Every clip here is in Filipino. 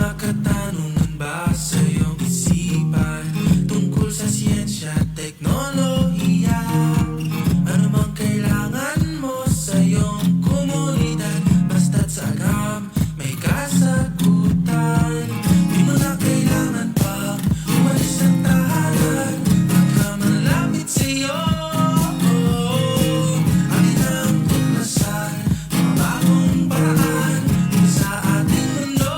mga katanungan ba sa iyong isipan tungkol sa siyensya at teknolohiya? Ano mang kailangan mo sa iyong komunidad, basta't sagam may kasagutan. Di mo na kailangan pa umalis ng tahanan, baka malapit sa iyo. Atin ang tuklasan, mga bagong paraan sa ating mundo.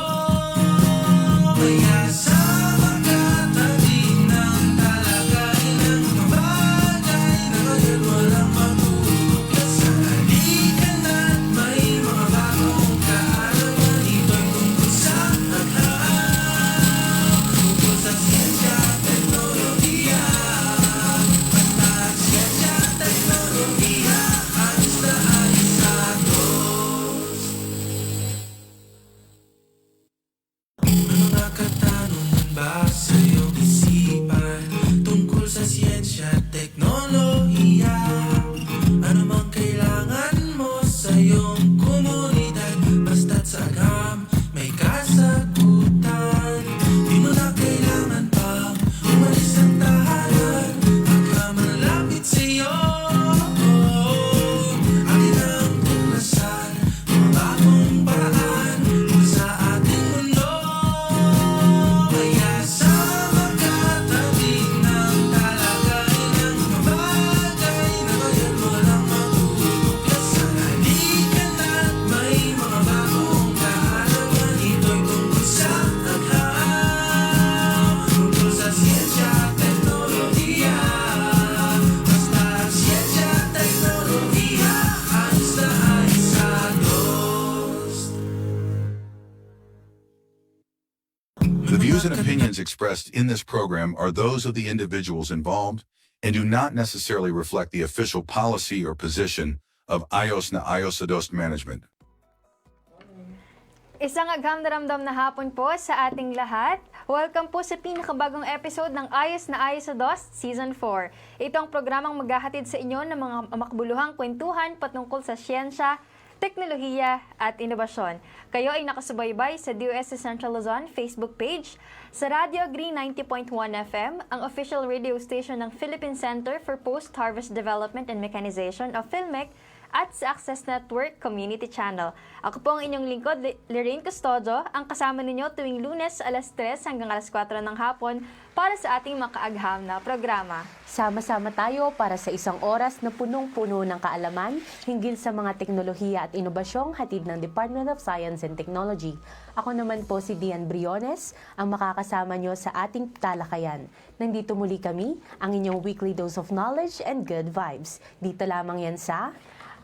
Kaya sama ka, tabi ng talakayin ng mga bagay na ngayon walang matutuklasan. Halika na't may mga bagong kaalaman. Ito'y tungkol sa agham, tungkol sa siyensya at teknolohiya. Basta siyensya at teknolohiya, ayos na ayos sa dos. Mga katanungan ba sa iyong isipan tungkol sa siyensya at teknolohiya? Ano mang kailangan mo sa iyong komunidad, basta't sagam may kasagutan. Di mo na kailangan pa umalis ng tahanan, baka malapit sa iyo. Atin ang tuklasan, mga bagong paraan sa ating mundo. Kaya sama ka, tabi ng talakayin ng mga bagay na ngayon walang matutuklasan. Halika na't may mga bagong kaalaman. Ito'y tungkol sa agham, tungkol sa siyensya at teknolohiya. Basta siyensya at teknolohiya, ayos na ayos sa dos. The views and opinions expressed in this program are those of the individuals involved and do not necessarily reflect the official policy or position of Ayos na Ayos sa Dos Management. Isang agham na ramdam na hapon po sa ating lahat. Welcome po sa pinakabagong episode ng Ayos na Ayos sa Dos Season 4. Ito ang programang maghahatid sa inyo ng mga makbuluhang kwentuhan patungkol sa siyensya, teknolohiya at inobasyon. Kayo ay nakasubaybay sa DOST Central Luzon Facebook page, sa Radio Agree 90.1 FM, ang official radio station ng Philippine Center for Post-Harvest Development and Mechanization of PhilMec, at sa Access Network Community Channel. Ako po ang inyong lingkod, Lorraine Custodio, ang kasama ninyo tuwing Lunes alas 3 hanggang alas 4 ng hapon para sa ating makaagham na programa. Sama-sama tayo para sa isang oras na punong-puno ng kaalaman hinggil sa mga teknolohiya at inobasyong hatid ng Department of Science and Technology. Ako naman po si Dian Briones, ang makakasama nyo sa ating talakayan. Nandito muli kami, ang inyong weekly dose of knowledge and good vibes. Dito lamang yan sa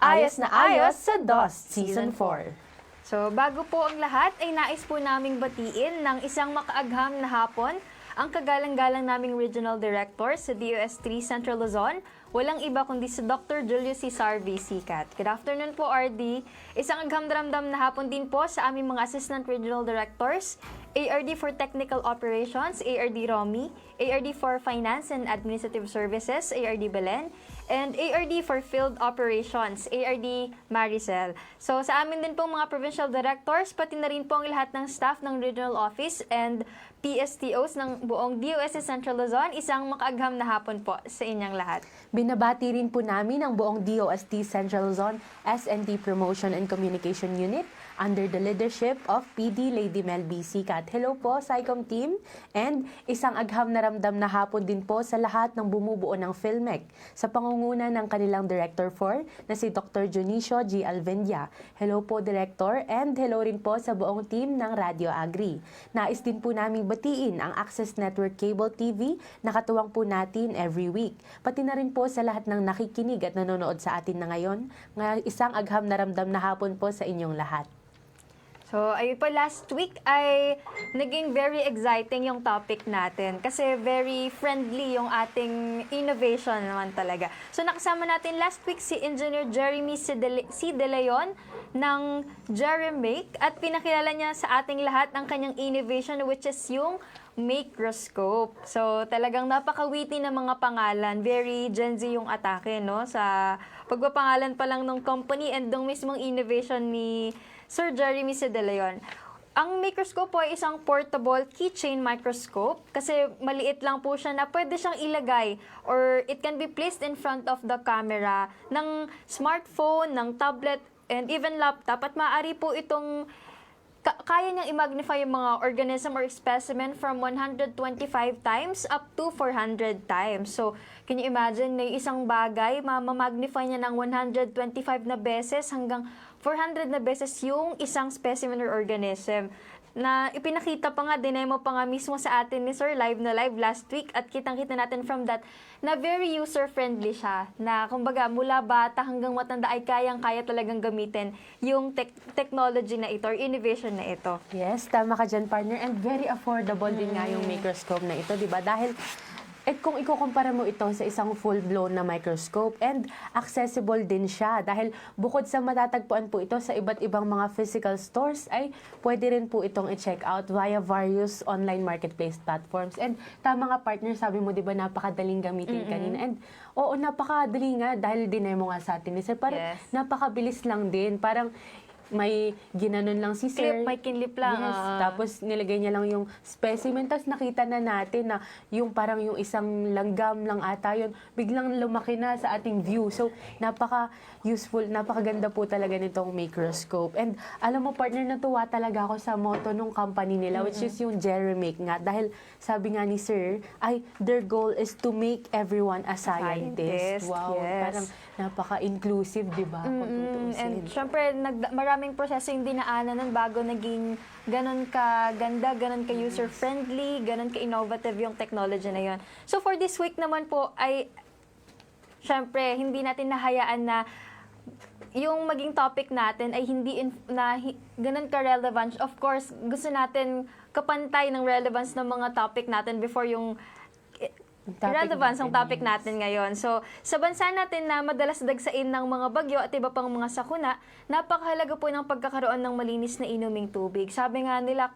Ayos na Ayos sa DOS Season 4. So, bago po ang lahat, ay nais po naming batiin ng isang makaagham na hapon ang kagalang-galang naming Regional Director sa DOS 3 Central Luzon, walang iba kundi si Dr. Julius Cesar V. Sicat. Good afternoon po, RD. Isang agham-daramdam na hapon din po sa aming mga Assistant Regional Directors, ARD for Technical Operations, ARD Romy, ARD for Finance and Administrative Services, ARD Belen, and ARD for Field Operations, ARD Maricel. So sa amin din pong mga provincial directors, pati na rin po ang lahat ng staff ng Regional Office and PSTOs ng buong DOST Central Luzon, isang makaagham na hapon po sa inyong lahat. Binabati rin po namin ang buong DOST Central Luzon S&T Promotion and Communication Unit under the leadership of PD Lady Mel B. Sicat. Hello po, SciCom team. And isang agham na ramdam na hapon din po sa lahat ng bumubuo ng PhilMec sa pangunguna ng kanilang Director 4 na si Dr. Junicio G. Alvendia. Hello po, Director, and hello rin po sa buong team ng Radio Agri. Nais din po naming batiin ang Access Network Cable TV na katuwang po natin every week. Pati na rin po sa lahat ng nakikinig at nanonood sa atin na ngayon. Isang agham na ramdam na hapon po sa inyong lahat. So, ayun po, last week ay naging very exciting yung topic natin kasi very friendly yung ating innovation naman talaga. So, nakasama natin last week si Engineer Jeremy C. De Leon ng Jeremake at pinakilala niya sa ating lahat ang kanyang innovation which is yung microscope. So, talagang napakawiti ng mga pangalan. Very Gen Z yung atake, no? Sa pagpapangalan pa lang ng company and ng mismong innovation ni Sir Jeremy C. De Leon. Ang microscope po ay isang portable keychain microscope kasi maliit lang po siya na pwede siyang ilagay or it can be placed in front of the camera ng smartphone, ng tablet, and even laptop at maaari po itong kaya niyang i-magnify yung mga organism or specimen from 125 times up to 400 times. So, can you imagine na yung isang bagay, ma-magnify niya ng 125 na beses hanggang 400 na beses yung isang specimen or organism na ipinakita pa nga, dinemo pa nga mismo sa atin ni Sir live last week at kitang-kita natin from that na very user-friendly siya. Na kumbaga mula bata hanggang matanda ay kayang-kaya talagang gamitin yung technology na ito or innovation na ito. Yes, tama ka dyan, partner. And very affordable din nga yung microscope na ito, di ba? Dahil kung ikukumpara mo ito sa isang full-blown na microscope and accessible din siya dahil bukod sa matatagpuan po ito sa iba't ibang mga physical stores ay pwede rin po itong i-check out via various online marketplace platforms. And tama nga, partner, sabi mo, di ba, napakadaling gamitin kanina. And oo, napakadali nga dahil dinemo nga sa atin ni Sir. Parang napakabilis lang din. Parang may ginanon lang si Sir. May kinlip lang. Yes. Tapos nilagay niya lang yung specimen. Tapos nakita na natin na yung parang yung isang langgam lang ata yun, biglang lumaki na sa ating view. So, napaka-useful, napakaganda po talaga nitong microscope. And alam mo, partner, natuwa talaga ako sa motto nung company nila, which is yung Jeremake nga. Dahil sabi nga ni Sir, their goal is to make everyone a scientist. Wow, yes. parang napaka-inclusive, di ba? Kung tutuusin. And syempre, maraming proseso yung dinaanan nun bago naging ganon ka ganda, ganon ka user-friendly, ganon ka innovative yung technology na yon. So for this week naman po ay syempre, hindi natin nahayaan na yung maging topic natin ay hindi ganon ka-relevant. Of course, gusto natin kapantay ng relevance ng mga topic natin before yung relevance ng topic natin ngayon. So, sa bansa natin na madalas dagsain ng mga bagyo at iba pang mga sakuna, napakahalaga po ng pagkakaroon ng malinis na inuming tubig. Sabi nga nila,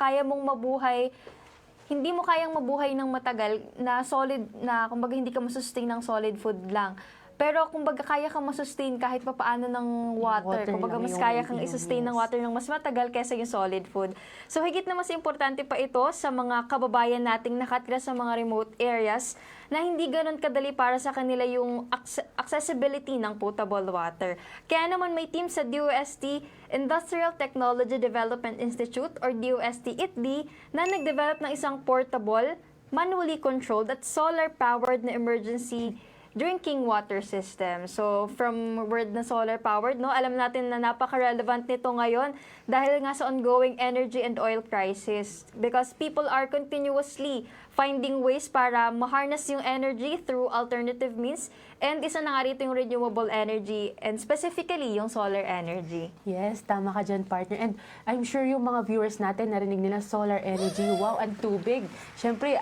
hindi mo kayang mabuhay ng matagal na solid, na kumbaga hindi ka masustain ng solid food lang. Pero kumbaga kaya kang masustain kahit papaano ng water. Kumbaga mas kaya kang isustain ng water ng mas matagal kaysa yung solid food. So higit na mas importante pa ito sa mga kababayan nating nakatira sa mga remote areas na hindi ganun kadali para sa kanila yung accessibility ng potable water. Kaya naman may team sa DOST Industrial Technology Development Institute or DOST-ITD na nagdevelop ng isang portable, manually controlled at solar-powered na emergency drinking water system. So, from word na solar-powered, no, alam natin na napaka-relevant nito ngayon dahil nga sa ongoing energy and oil crisis. Because people are continuously finding ways para ma-harness yung energy through alternative means. And isa na nga rito yung renewable energy and specifically yung solar energy. Yes, tama ka dyan, partner. And I'm sure yung mga viewers natin narinig nila solar energy, wow, and tubig. Siyempre,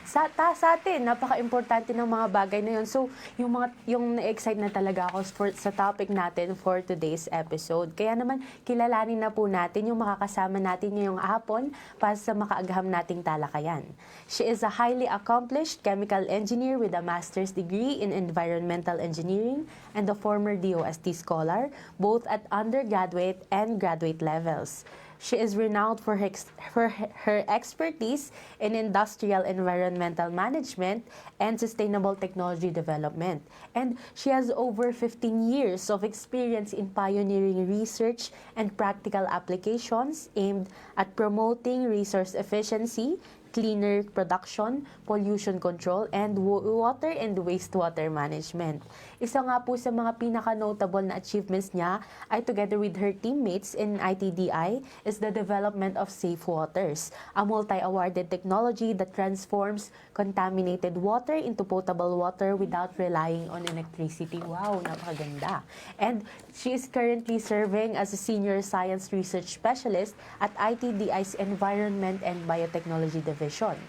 sa atin, napaka-importante ng mga bagay na yun. So, yung na-excite na talaga ako sa topic natin for today's episode. Kaya naman, kilalanin na po natin yung makakasama natin ngayong hapon para sa makaagham nating talakayan. She is a highly accomplished chemical engineer with a master's degree in environmental engineering and a former DOST scholar, both at undergraduate and graduate levels. She is renowned for her expertise in industrial environmental management and sustainable technology development. And she has over 15 years of experience in pioneering research and practical applications aimed at promoting resource efficiency, cleaner production, pollution control, and water and wastewater management. Isa nga po sa mga pinaka-notable na achievements niya ay together with her teammates in ITDI is the development of Safe Waters, a multi-awarded technology that transforms contaminated water into potable water without relying on electricity. Wow, napakaganda. And she is currently serving as a senior science research specialist at ITDI's Environment and Biotechnology Division.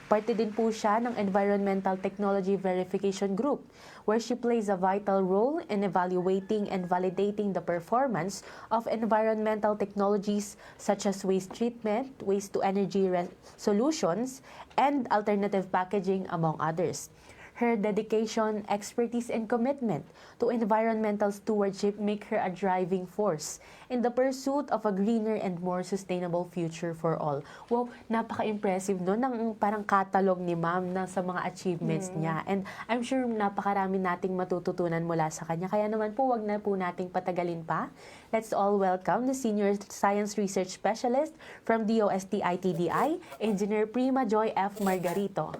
Parte din po siya ng Environmental Technology Verification Group, where she plays a vital role in evaluating and validating the performance of environmental technologies such as waste treatment, waste-to-energy solutions, and alternative packaging, among others. Her dedication, expertise, and commitment to environmental stewardship make her a driving force in the pursuit of a greener and more sustainable future for all. Wow, napaka-impressive no, ng parang catalog ni ma'am na sa mga achievements niya. And I'm sure napakarami nating matututunan mula sa kanya. Kaya naman po, wag na po nating patagalin pa. Let's all welcome the Senior Science Research Specialist from DOST-ITDI, Engineer Prima Joy F. Margarito.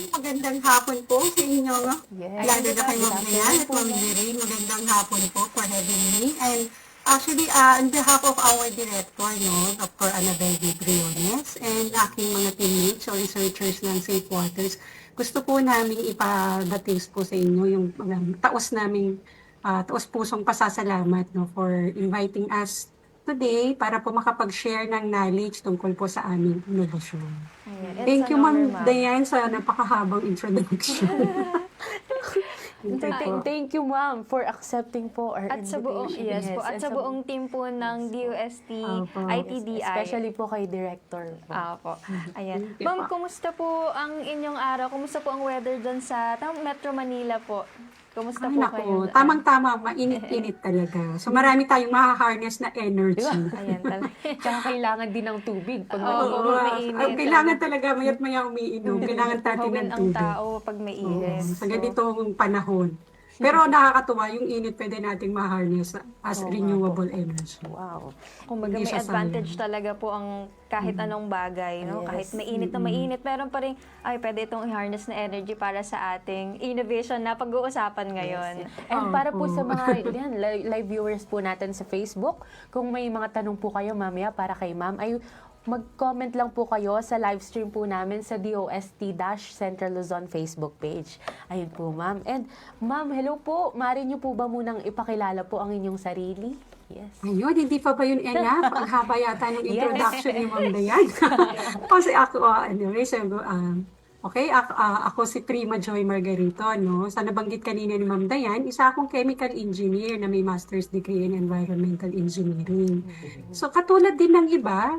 Magandang hapon po sa inyo. Yes. Lalo na kay Ma'am Dayan at Ma'am Lorraine. Magandang hapon po for having me. And actually, on behalf of our director, Dr. Annabel D. Briones, and aking mga teammates o researchers ng Safe Waters, gusto po namin ipabatis po sa inyo yung taos pusong pasasalamat for inviting us today para po makapag-share ng knowledge tungkol po sa aming inobasyon. Thank you, Ma'am Dayan, sa napakahabang introduction. Thank you, ma'am, for accepting po our At sa buong, invitation. at sa buong team po ng DOST-ITDI. Especially po kay Director. Apo. Ayan. Thank you Ma'am, po. kumusta po ang inyong araw? Kumusta po ang weather dyan sa Metro Manila po? Kumusta po kayo? Naku, tamang-tama, mainit-init talaga. So marami tayong maha-harness na energy. Ayan talaga. Tsaka kailangan din ng tubig pag Oo, mainit. mainit. Kailangan talaga mayat maya umiinom. Kailangan natin Hawin ng ang tubig. tao pag may init. Sa ganitong panahon. Pero nakakatuwa, yung init pwede nating ma-harness as renewable energy. Wow. Kumbaga Hindi may siya advantage sayang. talaga po ang kahit anong bagay, no? Yes. Kahit mainit na mainit, meron pa rin, ay, pwede itong i-harness na energy para sa ating innovation na pag-uusapan ngayon. And para po sa mga live viewers po natin sa Facebook, kung may mga tanong po kayo mamaya para kay ma'am, ay mag-comment lang po kayo sa live stream po namin sa DOST-Central Luzon Facebook page. Ayun po, ma'am. And ma'am, hello po. Maaari niyo po ba munang ipakilala po ang inyong sarili? Yes. Ayun, hindi pa ba yun enough? Ang haba yata ng introduction ni Ma'am Dayan. Kasi ako, anyway, ako si Prima Joy Margarito, no? Sa nabanggit kanina ni Ma'am Dayan, isa akong chemical engineer na may master's degree in environmental engineering. So katulad din ng iba,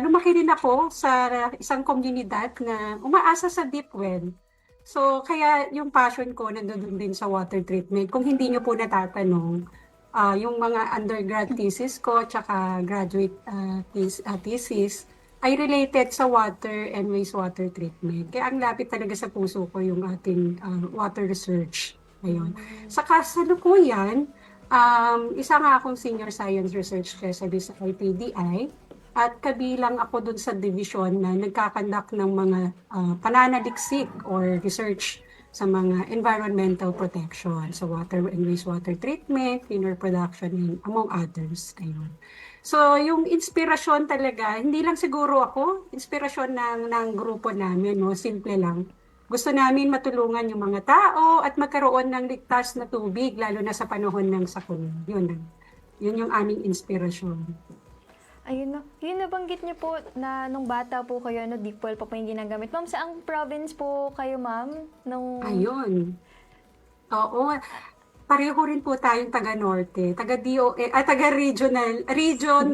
lumaki rin ako sa isang komunidad na umaasa sa deep well. So kaya yung passion ko nandun din sa water treatment. Kung hindi nyo po natatanong, yung mga undergrad thesis ko tsaka graduate thesis ay related sa water and wastewater treatment. Kaya ang lapit talaga sa puso ko yung ating water research. Ayun. Sa kasalukuyan, isa nga akong senior science research specialist sa ITDI at kabilang ako dun sa division na nagkakandak ng mga pananaliksik or research sa mga environmental protection, sa water and wastewater treatment, cleaner production, and among others. Ayun. So, yung inspirasyon talaga, hindi lang siguro ako, inspirasyon ng grupo namin, no? Simple lang. Gusto namin matulungan yung mga tao at magkaroon ng ligtas na tubig, lalo na sa panahon ng sakuna. Yun yung aming inspirasyon. Ayun na. Yun nabanggit niyo po na nung bata po kayo, deep well pa po yung ginagamit. Ma'am, saang province po kayo, ma'am? Ayun. Oo. Pareho rin po tayong taga-norte. Region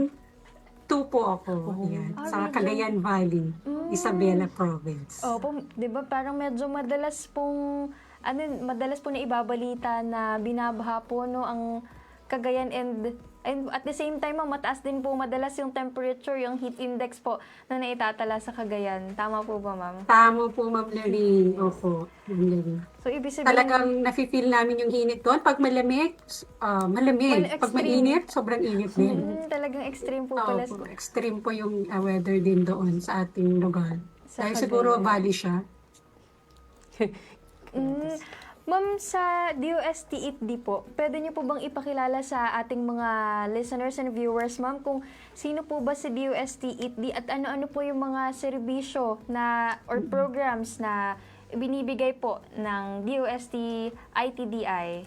2 po ako. Yan, sa Cagayan Valley, Isabela Province. Opo, 'di ba parang medyo madalas pong na ibabalita na binabaha po ang Cagayan and at the same time, mataas din po madalas yung temperature, yung heat index po na naitatala sa Cagayan. Tama po ba, ma'am? Tama po, Ma'am Lorraine. Opo, Ma'am Lorraine. So, ibig sabihin, Talagang nafe-feel namin yung init doon. Pag malamig, malamig. Well, Pag extreme. mainit, sobrang init din. talagang extreme po pala. Opo, extreme po yung weather din doon sa ating lugar. Sa Dahil Cagayan. siguro valley siya. Ma'am, sa DOST-ITD po, pwede niyo po bang ipakilala sa ating mga listeners and viewers, ma'am, kung sino po ba si DOST-ITD at ano-ano po yung mga serbisyo na or programs na binibigay po ng DOST-ITDI?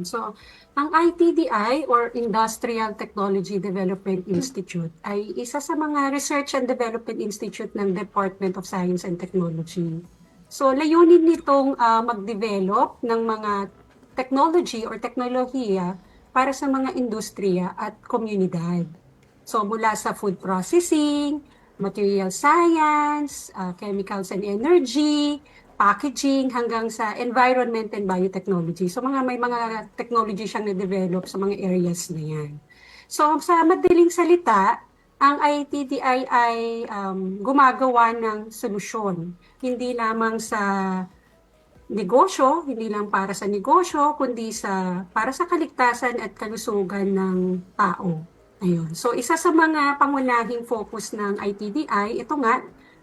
So, ang ITDI or Industrial Technology Development Institute ay isa sa mga research and development institute ng Department of Science and Technology. So, layunin nitong mag-develop ng mga technology or teknolohiya para sa mga industriya at komunidad. So, mula sa food processing, material science, chemicals and energy, packaging hanggang sa environment and biotechnology. So may mga technology siyang na-develop sa mga areas na yan. So sa madaling salita, ang ITDI ay gumagawa ng solusyon. Hindi lamang sa negosyo, hindi lang para sa negosyo, kundi para sa kaligtasan at kalusugan ng tao. Ayun. So isa sa mga pangunahing focus ng ITDI, itong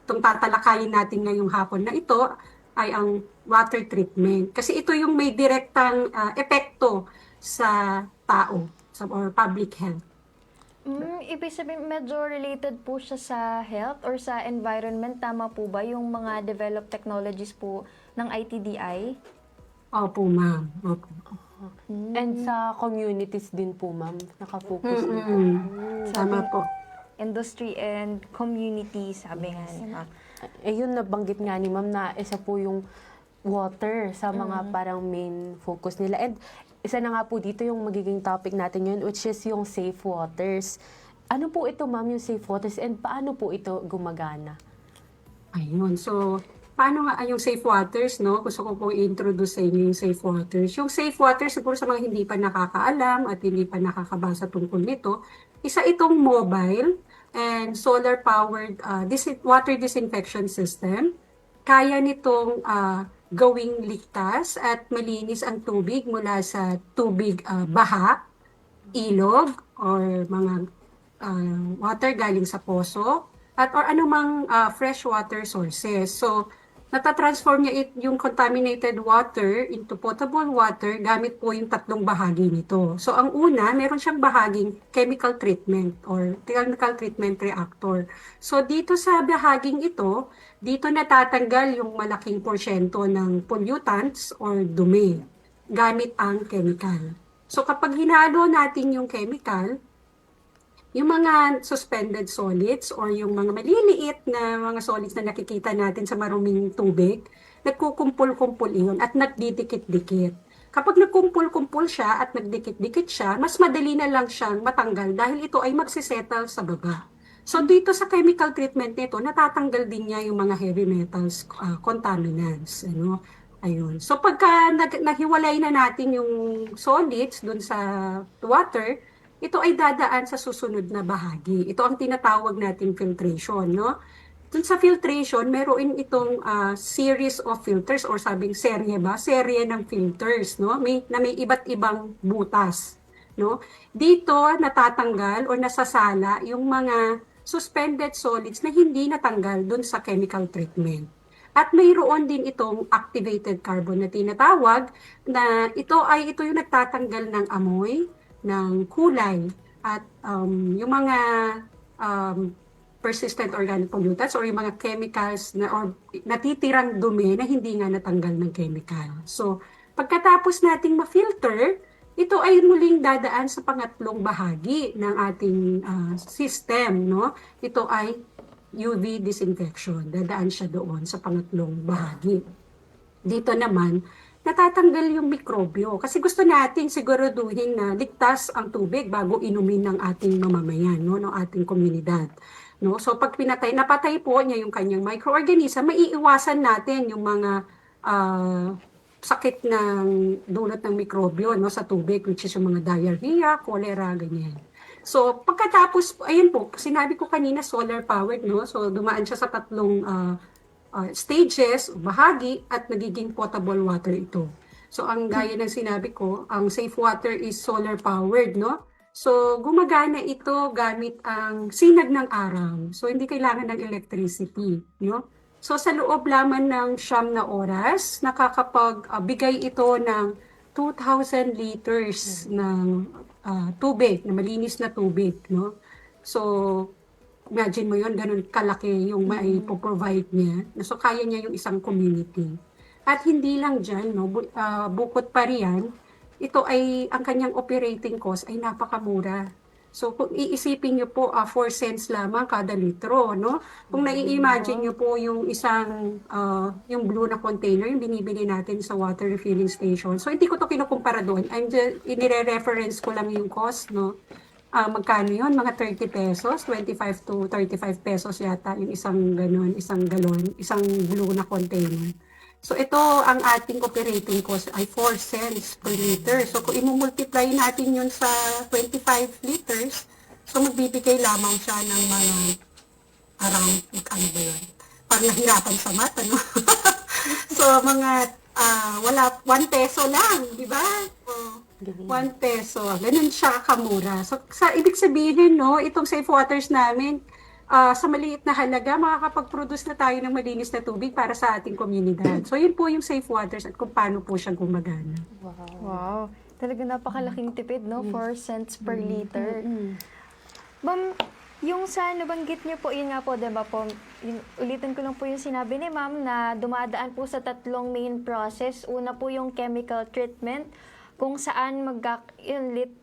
tatalakayin natin ngayong hapon na ito, ay ang water treatment. Kasi ito yung may direktang epekto sa tao or public health. Ibig sabihin, medyo related po siya sa health or sa environment. Tama po ba yung mga developed technologies po ng ITDI? Opo, ma'am. Opo. And sa communities din po, ma'am, nakafocus din. Tama po. Industry and community, sabi nga ni ma'am. Yun nabanggit nga ni ma'am na isa po yung water sa mga parang main focus nila. And isa na nga po dito yung magiging topic natin yun, which is yung safe waters. Ano po ito, ma'am, yung safe waters, and paano po ito gumagana? Ayun. So, paano nga yung safe waters, no? Gusto ko pong i-introduce sa inyo yung safe waters. Yung safe waters, siguro sa mga hindi pa nakakaalam at hindi pa nakakabasa tungkol nito, isa itong mobile and solar-powered water disinfection system. Kaya nitong gawing ligtas at malinis ang tubig mula sa tubig baha, ilog, or mga water galing sa poso, or anumang fresh water sources. So, natatransform niya yung contaminated water into potable water gamit po yung tatlong bahagi nito. So, ang una, meron siyang bahaging chemical treatment or chemical treatment reactor. So, dito sa bahaging ito, dito natatanggal yung malaking porsyento ng pollutants or dumi gamit ang chemical. So, kapag hinalo natin yung chemical, yung mga suspended solids or yung mga maliliit na mga solids na nakikita natin sa maruming tubig, nagkukumpul-kumpul iyon at nagdidikit-dikit. Kapag nagkumpul-kumpul siya at nagdikit-dikit siya, mas madali na lang siyang matanggal dahil ito ay magsisettle sa baba. So dito sa chemical treatment nito, natatanggal din niya yung mga heavy metals, contaminants. Ayun. So pagka nahiwalay na natin yung solids dun sa water, ito ay dadaan sa susunod na bahagi. Ito ang tinatawag nating filtration, no? Dun sa filtration, meron itong series of filters or sabing serye ba? Serye ng filters, no? May iba't ibang butas, no? Dito natatanggal o nasasala yung mga suspended solids na hindi natanggal dun sa chemical treatment. At mayroon din itong activated carbon na tinatawag na ito yung nagtatanggal ng amoy, ng kulay at yung mga persistent organic pollutants or yung mga chemicals or natitirang dumi na hindi nga natanggal ng chemical. So, pagkatapos nating ma-filter, ito ay muling dadaan sa pangatlong bahagi ng ating system, no? Ito ay UV disinfection. Dadaan siya doon sa pangatlong bahagi. Dito naman, natatanggal yung mikrobyo. Kasi gusto natin siguraduhin na ligtas ang tubig bago inumin ng ating mamamayan, no, ng ating komunidad. No? So pag napatay po niya yung kanyang microorganism, maiiwasan natin yung mga sakit ng dulot ng mikrobyo, no, sa tubig, which is yung mga diarrhea, cholera, ganyan. So pagkatapos, ayun po, sinabi ko kanina solar powered, no? So dumaan siya sa tatlong stages, bahagi, at nagiging potable water ito. So, ang gaya ng sinabi ko, ang safe water is solar-powered, no? So, gumagana ito gamit ang sinag ng araw. So, hindi kailangan ng electricity, no? So, sa loob lamang ng 9 na oras, nakakapagbigay ito ng 2,000 liters ng tubig, na malinis na tubig, no? So, imagine mo yun, ganun kalaki yung mai-provide niya. So, kaya niya yung isang community. At hindi lang dyan, no, bukod pa riyan, ito ay, ang kanyang operating cost ay napakamura. So, kung iisipin niyo po, 4 cents lamang kada litro, no? Kung nai-imagine niyo po yung isang, yung blue na container, yung binibili natin sa water refilling station. So, hindi ko to kinukumpara doon. Inire-reference ko lang yung cost, no? Magkano yun? Mga 30 pesos, 25 to 35 pesos yata yung isang galon, isang blue na container. So ito ang ating operating cost ay 4 cents per liter. So kung i-multiply natin yun sa 25 liters, so magbibigay lamang siya ng mga around, ano ba yun? Parang nahirapan sa math, ano? So mga, wala, 1 peso lang, di ba? O, 1 peso, ganun siya kamura. So ibig sabihin, no, itong Safe Waters namin, sa maliit na halaga, makakapag-produce na tayo ng malinis na tubig para sa ating komunidad. So, yun po yung Safe Waters at kung paano po siya gumagana. Wow. Talaga napakalaking tipid, no? 4 cents per liter. Ma'am, yung sa nabanggit niyo po, yun nga po, diba po, ulitin ko lang po yung sinabi ni ma'am na dumadaan po sa 3 main process. Una po yung chemical treatment, kung saan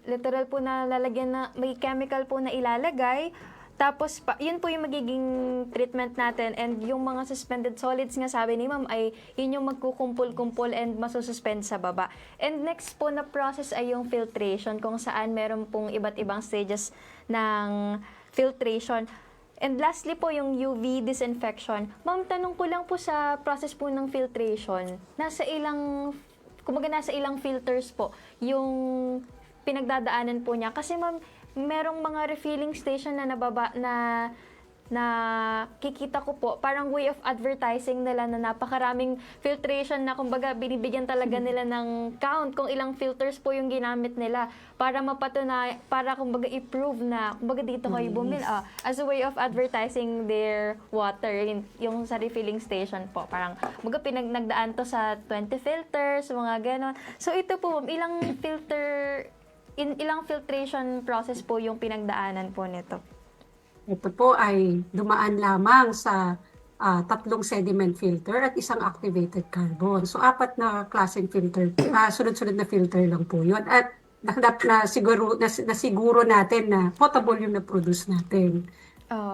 literal po na lalagyan na, may chemical po na ilalagay. Tapos, yun po yung magiging treatment natin, and yung mga suspended solids nga sabi ni ma'am ay yun yung magkukumpul-kumpul and masususpend sa baba. And next po na process ay yung filtration, kung saan meron pong iba't ibang stages ng filtration. And lastly po yung UV disinfection. Ma'am, tanong ko lang po sa process po ng filtration, nasa ilang filters po yung pinagdadaanan po niya? Kasi ma'am, merong mga refilling station na kikita ko po, parang way of advertising nila na napakaraming filtration na kumbaga binibigyan talaga nila ng count kung ilang filters po yung ginamit nila para para kumbaga i-prove na kumbaga dito kayo bumili as a way of advertising their water, yung sa refilling station po. Parang kumbaga nagdaan to sa 20 filters, mga ganon. So ito po, ilang filtration process po yung pinagdaanan po nito? Ito po ay dumaan lamang sa 3 sediment filter at 1 activated carbon. So 4 na klaseng filter, sunod-sunod na filter lang po yun. At nasiguro natin na potable yung na-produce natin.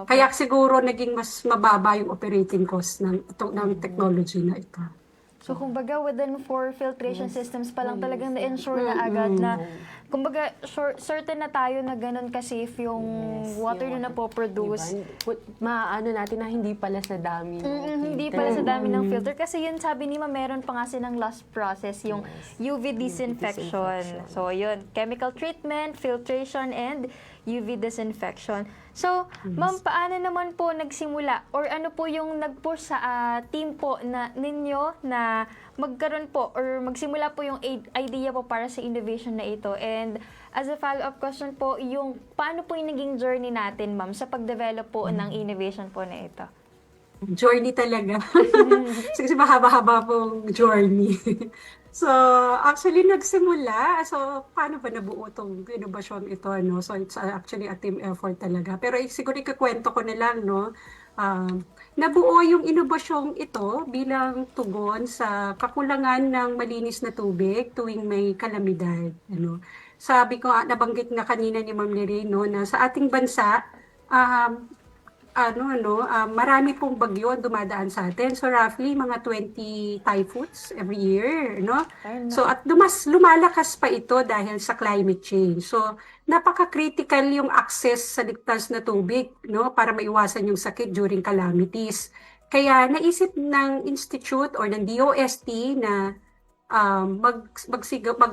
Kaya siguro naging mas mababa yung operating cost ng technology na ito. So, kumbaga, within 4 filtration systems pa lang talagang na-ensure na agad na, kumbaga, certain na tayo na ganun ka-safe yung water na napoproduce. Maano natin na hindi pala sa dami ng filter. Hindi pala sa dami ng filter. Kasi yun, sabi ni Ma, meron pa nga silang last process, yung UV disinfection. So, yun, chemical treatment, filtration, and UV disinfection. So, ma'am, paano naman po nagsimula or ano po yung nag-push sa team po ninyo na magkaroon po or magsimula po yung idea po para sa innovation na ito? And as a follow-up question po, yung paano po yung naging journey natin, ma'am, sa pag-develop po ng innovation po na ito? Journey talaga. Kasi mahaba-haba pong journey. So, actually, nagsimula. So, paano ba nabuo itong innovation ito? No? So, it's actually a team effort talaga. Pero siguro ikakwento ko na lang, no? Nabuo yung inobasyong ito bilang tugon sa kakulangan ng malinis na tubig tuwing may kalamidad. Ano? Sabi ko, nabanggit na kanina ni Ma'am Lorraine, no, na sa ating bansa, marami pong bagyo ang dumadaan sa atin. So roughly mga 20 typhoons every year, no? So at lumalakas pa ito dahil sa climate change. So napaka-critical yung access sa ligtas na tubig, no, para maiwasan yung sakit during calamities. Kaya naisip ng institute or ng DOST na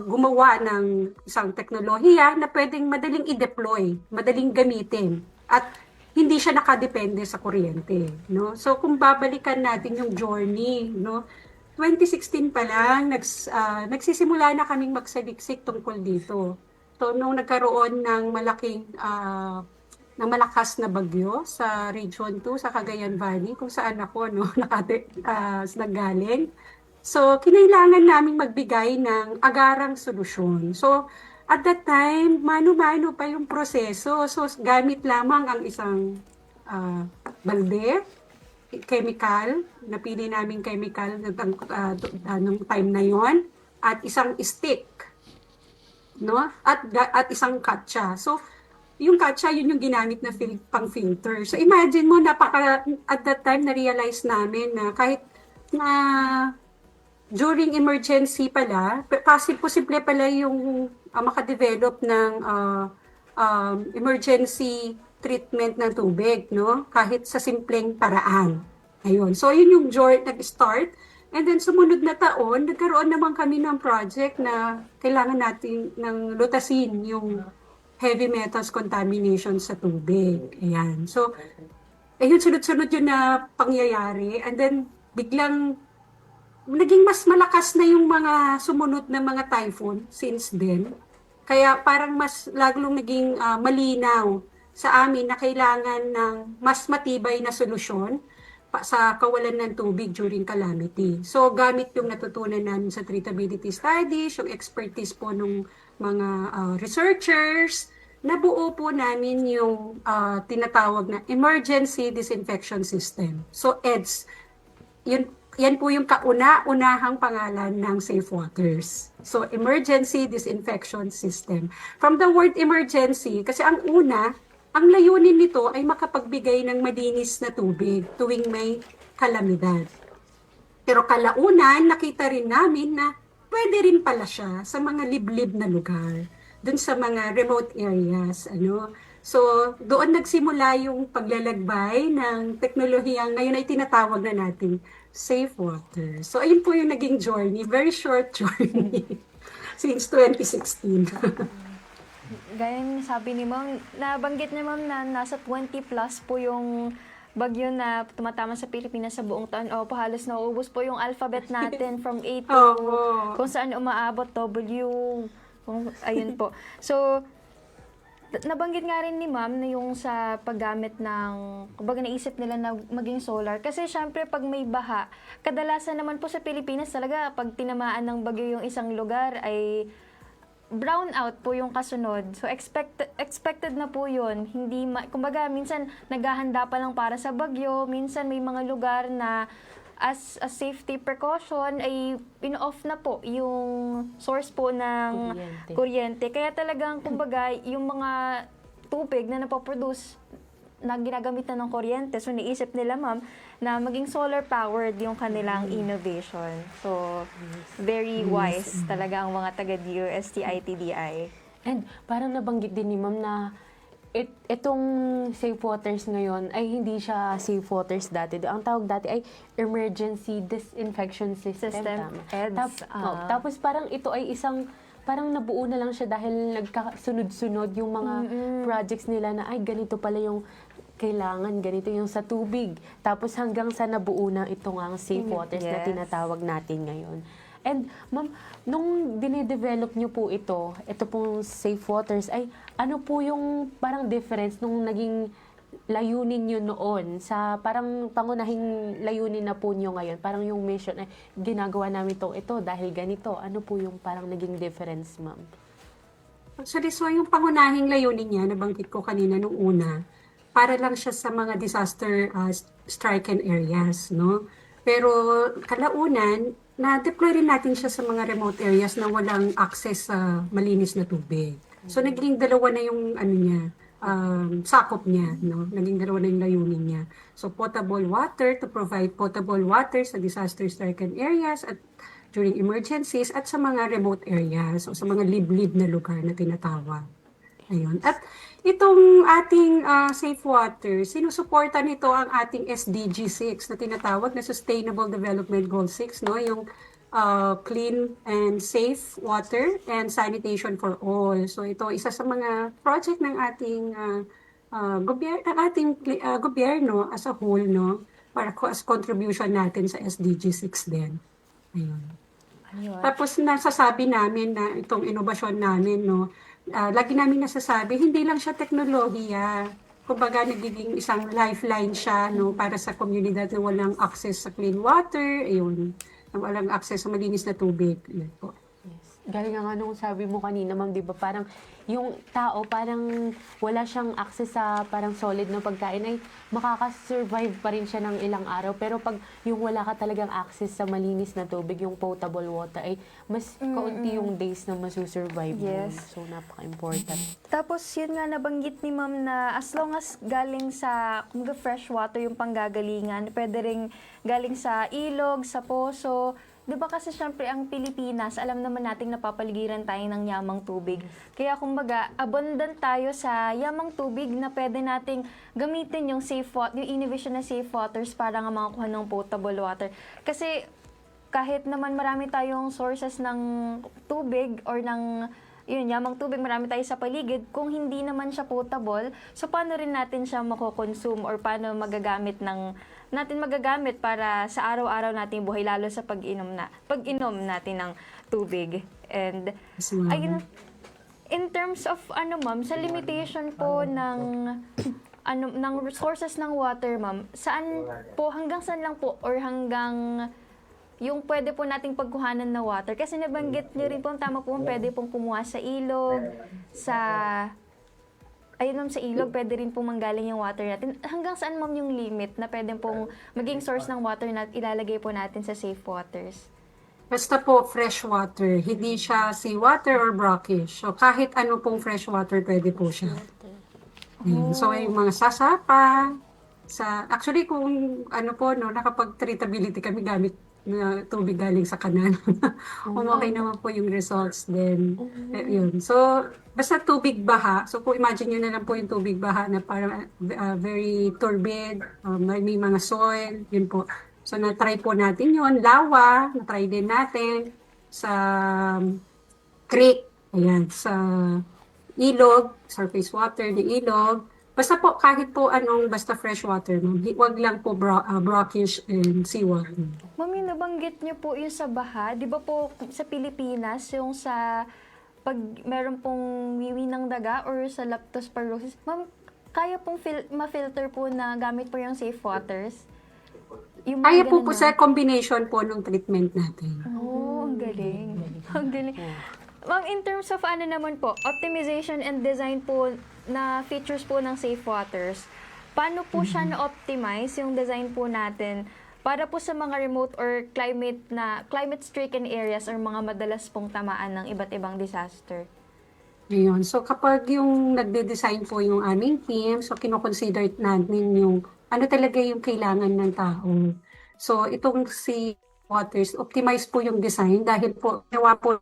gumawa ng isang teknolohiya na pwedeng madaling i-deploy, madaling gamitin at hindi siya nakadepende sa kuryente, no? So kung babalikan natin yung journey, no, 2016 pa lang nagsisimula na kaming magsaliksik tungkol dito. So nung nagkaroon ng malakas na bagyo sa Region 2 sa Cagayan Valley kung saan ako naggaling. So kinailangan naming magbigay ng agarang solusyon. So at that time, mano-mano pa yung proseso. So, gamit lamang ang isang balde, chemical, napili namin chemical nung time na yon, at isang stick, no? At isang katsa. So, yung katsa, yun yung ginamit na pang-filter. So, imagine mo, at that time, na-realize namin na kahit na during emergency pala, posible pala yung makadevelop ng emergency treatment ng tubig, no? Kahit sa simpleng paraan. Ayun. So, yun yung nag-start And then sumunod na taon, nagkaroon naman kami ng project na kailangan natin ng lutasin yung heavy metals contamination sa tubig. Ayan. So, ayun, sunod-sunod yun na pangyayari. And then, biglang naging mas malakas na yung mga sumunod na mga typhoon since then. Kaya parang mas lalong naging malinaw sa amin na kailangan ng mas matibay na solusyon sa kawalan ng tubig during calamity. So, gamit yung natutunan namin sa treatability studies, yung expertise po ng mga researchers, nabuo po namin yung tinatawag na Emergency Disinfection System. So, EDS, yan po yung kauna-unahang pangalan ng Safe Waters. So, Emergency Disinfection System. From the word emergency, kasi ang layunin nito ay makapagbigay ng malinis na tubig tuwing may kalamidad. Pero kalaunan, nakita rin namin na pwede rin pala siya sa mga liblib na lugar, dun sa mga remote areas. So, doon nagsimula yung paglalakbay ng teknolohiyang ngayon ay tinatawag na natin Safe Water. So, ayun po yung naging journey, very short journey since 2016. Gaya ng sabi ni Ma'am, nabanggit niya Ma'am na nasa 20 plus po yung bagyo na tumatama sa Pilipinas sa buong taon. Opo, halos nauubos po yung alphabet natin from A to kung saan umaabot W. Ayun po. So, nabanggit nga rin ni Ma'am na yung sa paggamit ng, kumbaga naisip nila na maging solar. Kasi syempre pag may baha, kadalasan naman po sa Pilipinas talaga pag tinamaan ng bagyo yung isang lugar ay brown out po yung kasunod. So expected na po yun. Hindi kumbaga minsan naghahanda pa lang para sa bagyo, minsan may mga lugar na as a safety precaution ay pin-off na po yung source po ng kuryente. Kaya talagang kumbaga yung mga tubig na napoproduce na ginagamitan ng kuryente. So niisip nila Ma'am na maging solar powered yung kanilang innovation. So very wise talaga ang mga taga DOST ITDI. And parang nabanggit din ni Ma'am na itong Safe Waters ngayon ay hindi siya Safe Waters dati. Ang tawag dati ay Emergency Disinfection System. Tama. EDS. Tapos parang ito ay parang nabuo na lang siya dahil nagkasunod-sunod yung mga projects nila na ay ganito pala yung kailangan, ganito yung sa tubig. Tapos hanggang sa nabuo na itong ang Safe Waters na tinatawag natin ngayon. And Ma'am, nung dinidevelop niyo po ito pong Safe Waters, ay ano po yung parang difference nung naging layunin niyo noon sa parang pangunahing layunin na po niyo ngayon? Parang yung mission ay ginagawa namin ito dahil ganito. Ano po yung parang naging difference, Ma'am? Actually, so yung pangunahing layunin niya, nabanggit ko kanina nung una, para lang siya sa mga disaster stricken areas, no? Pero kalaunan, na-deploy rin natin siya sa mga remote areas na walang access sa malinis na tubig. So, naging dalawa na yung sakop niya, no? Naging dalawa na yung layunin niya. So, potable water, to provide potable water sa disaster-stricken areas at during emergencies at sa mga remote areas o sa mga liblib na lugar na tinatawag. Ayun. At itong ating Safe Water, sinusuporta nito ang ating SDG 6 na tinatawag na Sustainable Development Goal 6, no? Yung clean and safe water and sanitation for all. So ito isa sa mga project ng ating gobyerno as a whole, no? Para as contribution natin sa SDG 6 din. Ayun. Tapos nasasabi namin na itong inobasyon namin, no? Lagi namin nasasabi, hindi lang siya teknolohiya. Kumbaga, nagiging isang lifeline siya, no, para sa komunidad na walang access sa clean water, ayun, na walang access sa malinis na tubig. Yun po. Yes. Galing nga nung sabi mo kanina, Ma'am, di ba, parang yung tao parang wala siyang access sa parang solid na pagkain ay makakasurvive pa rin siya ng ilang araw. Pero pag yung wala ka talagang access sa malinis na tubig, yung potable water, ay mas kaunti yung days na masusurvive mo. Yes. So, napaka-important. Tapos yun nga nabanggit ni Ma'am na as long as galing sa kumbaga fresh water yung panggagalingan, pwede ring galing sa ilog, sa poso. Di ba kasi syempre ang Pilipinas, alam naman nating napapaligiran tayo ng yamang tubig. Kaya kumbaga, abundant tayo sa yamang tubig na pwede nating gamitin yung safe water, yung innovation na safe waters para nga makakuha ng potable water. Kasi kahit naman marami tayong sources ng tubig or ng yun, yamang tubig, marami tayo sa paligid, kung hindi naman siya potable, so paano rin natin siya mako-consume or paano magagamit para sa araw-araw nating buhay, lalo sa pag-inom natin ng tubig. And ayun, in terms of ma'am, sa limitation po ng ng resources ng water, ma'am, hanggang saan lang po or hanggang yung pwede po nating pagkuhanan na water? Kasi nabanggit niyo rin po, tama po, pwede pong kumuha sa ilog, ayun ma'am, sa ilog, pwede rin pong manggaling yung water natin. Hanggang saan ma'am yung limit na pwede pong maging source ng water na ilalagay po natin sa safe waters? Basta po fresh water, hindi siya seawater or brackish. So kahit ano pong fresh water, pwede po siya. Ayan. So yung mga sasapa, actually kung nakapag-treatability kami gamit na tubig galing sa kanan. Okay naman po yung results din. Yun. So, basta tubig baha. So, kung imagine nyo na lang po yung tubig baha na parang very turbid, may mga soil, yun po. So, na-try po natin yun. Lawa, na-try din natin sa creek, ayan, sa ilog, surface water ng ilog. Basta po, kahit po basta fresh water, ma'am. Huwag lang po brackish and seawater. Ma'am, yung nabanggit niyo po yung sa baha, di ba po sa Pilipinas, yung pag meron pong wiwi ng daga or sa leptospirosis, ma'am, kaya pong ma-filter po na gamit po yung safe waters? Yung Kaya po ganun, sa combination po ng treatment natin. Oh, ang galing. Ang galing. Ma'am, in terms of naman po, optimization and design po na features po ng safe waters, paano po siya na-optimize yung design po natin para po sa mga remote or climate-stricken areas or mga madalas pong tamaan ng iba't ibang disaster? Ayun. So kapag yung nagde-design po yung aming team, so kino-consider natin yung ano talaga yung kailangan ng tao. So itong safe waters, optimize po yung design dahil po gawa po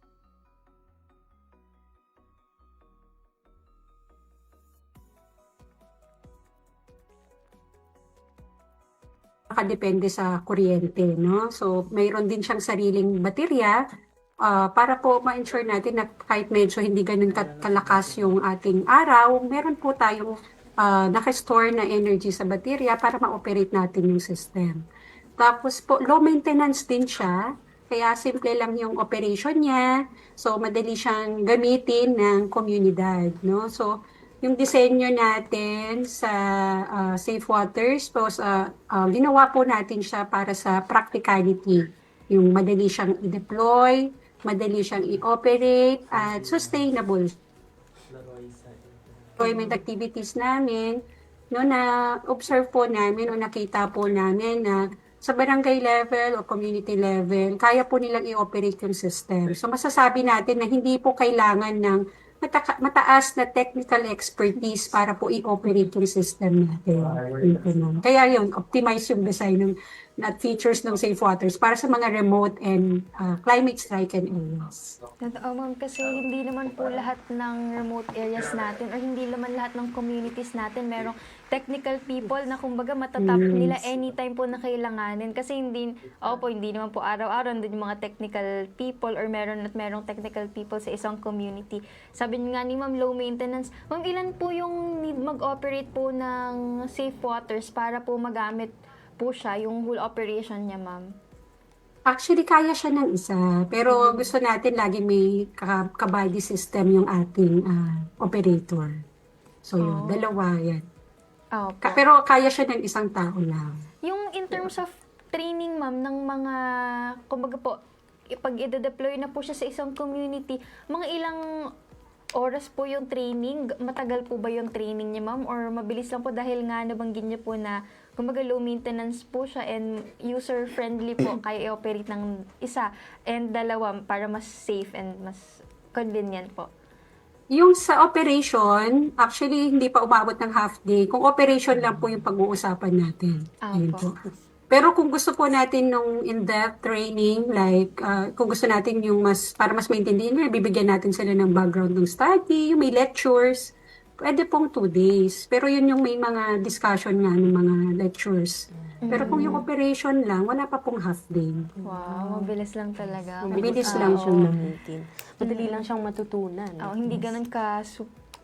nakadepende sa kuryente, no? So, mayroon din siyang sariling baterya para po ma-ensure natin na kahit medyo hindi ganun kalakas yung ating araw, meron po tayong nakastore na energy sa baterya para ma-operate natin yung system. Tapos po, low maintenance din siya, kaya simple lang yung operation niya. So, madali siyang gamitin ng komunidad, no? So, yung disenyo natin sa safe waters, ginawa po natin siya para sa practicality. Yung madali siyang i-deploy, madali siyang i-operate, at sustainable. Deployment activities namin, no, na-observe po namin o nakita po namin na sa barangay level o community level, kaya po nilang i-operate yung system. So masasabi natin na hindi po kailangan ng mataas na technical expertise para po i-operate yung system natin. Kaya yun, optimize yung design at features ng safe waters para sa mga remote and climate-stricken areas. Totoo, ma'am, kasi hindi naman po lahat ng remote areas natin or hindi naman lahat ng communities natin merong technical people na kumbaga matatap nila anytime po na kailanganin. Kasi hindi naman po araw-araw din yung mga technical people or merong technical people sa isang community. Sabi nga ni ma'am, low maintenance. Ma'am, ilan po yung need mag-operate po ng safe waters para po magamit po siya, yung whole operation niya, ma'am? Actually, kaya siya ng isa. Pero gusto natin lagi may kabady system yung ating operator. So yun, dalawa yan. Pero kaya siya ng isang tao lang. Yung in terms of training, ma'am, ng mga, kumbaga po, pag i-deploy na po siya sa isang community, mga ilang oras po yung training? Matagal po ba yung training niya, ma'am? Or mabilis lang po dahil nga nabanggit niya po na kumbaga low maintenance po siya and user-friendly po kaya i-operate ng isa and dalawa para mas safe and mas convenient po? Yung sa operation, actually hindi pa umabot ng half day. Kung operation lang po yung pag-uusapan natin. Ayun po. Pero kung gusto po natin nung in-depth training, like kung gusto natin yung para mas maintindihan, bibigyan natin sila ng background ng study, yung may lectures, pwede pong 2 days. Pero yun yung may mga discussion nga ng mga lectures. Pero kung yung operation lang, wala pa pong half day. Wow, mabilis lang talaga. Mabilis Oo. lang siyang gamitin. Madali lang siyang matutunan. Oo, hindi ganun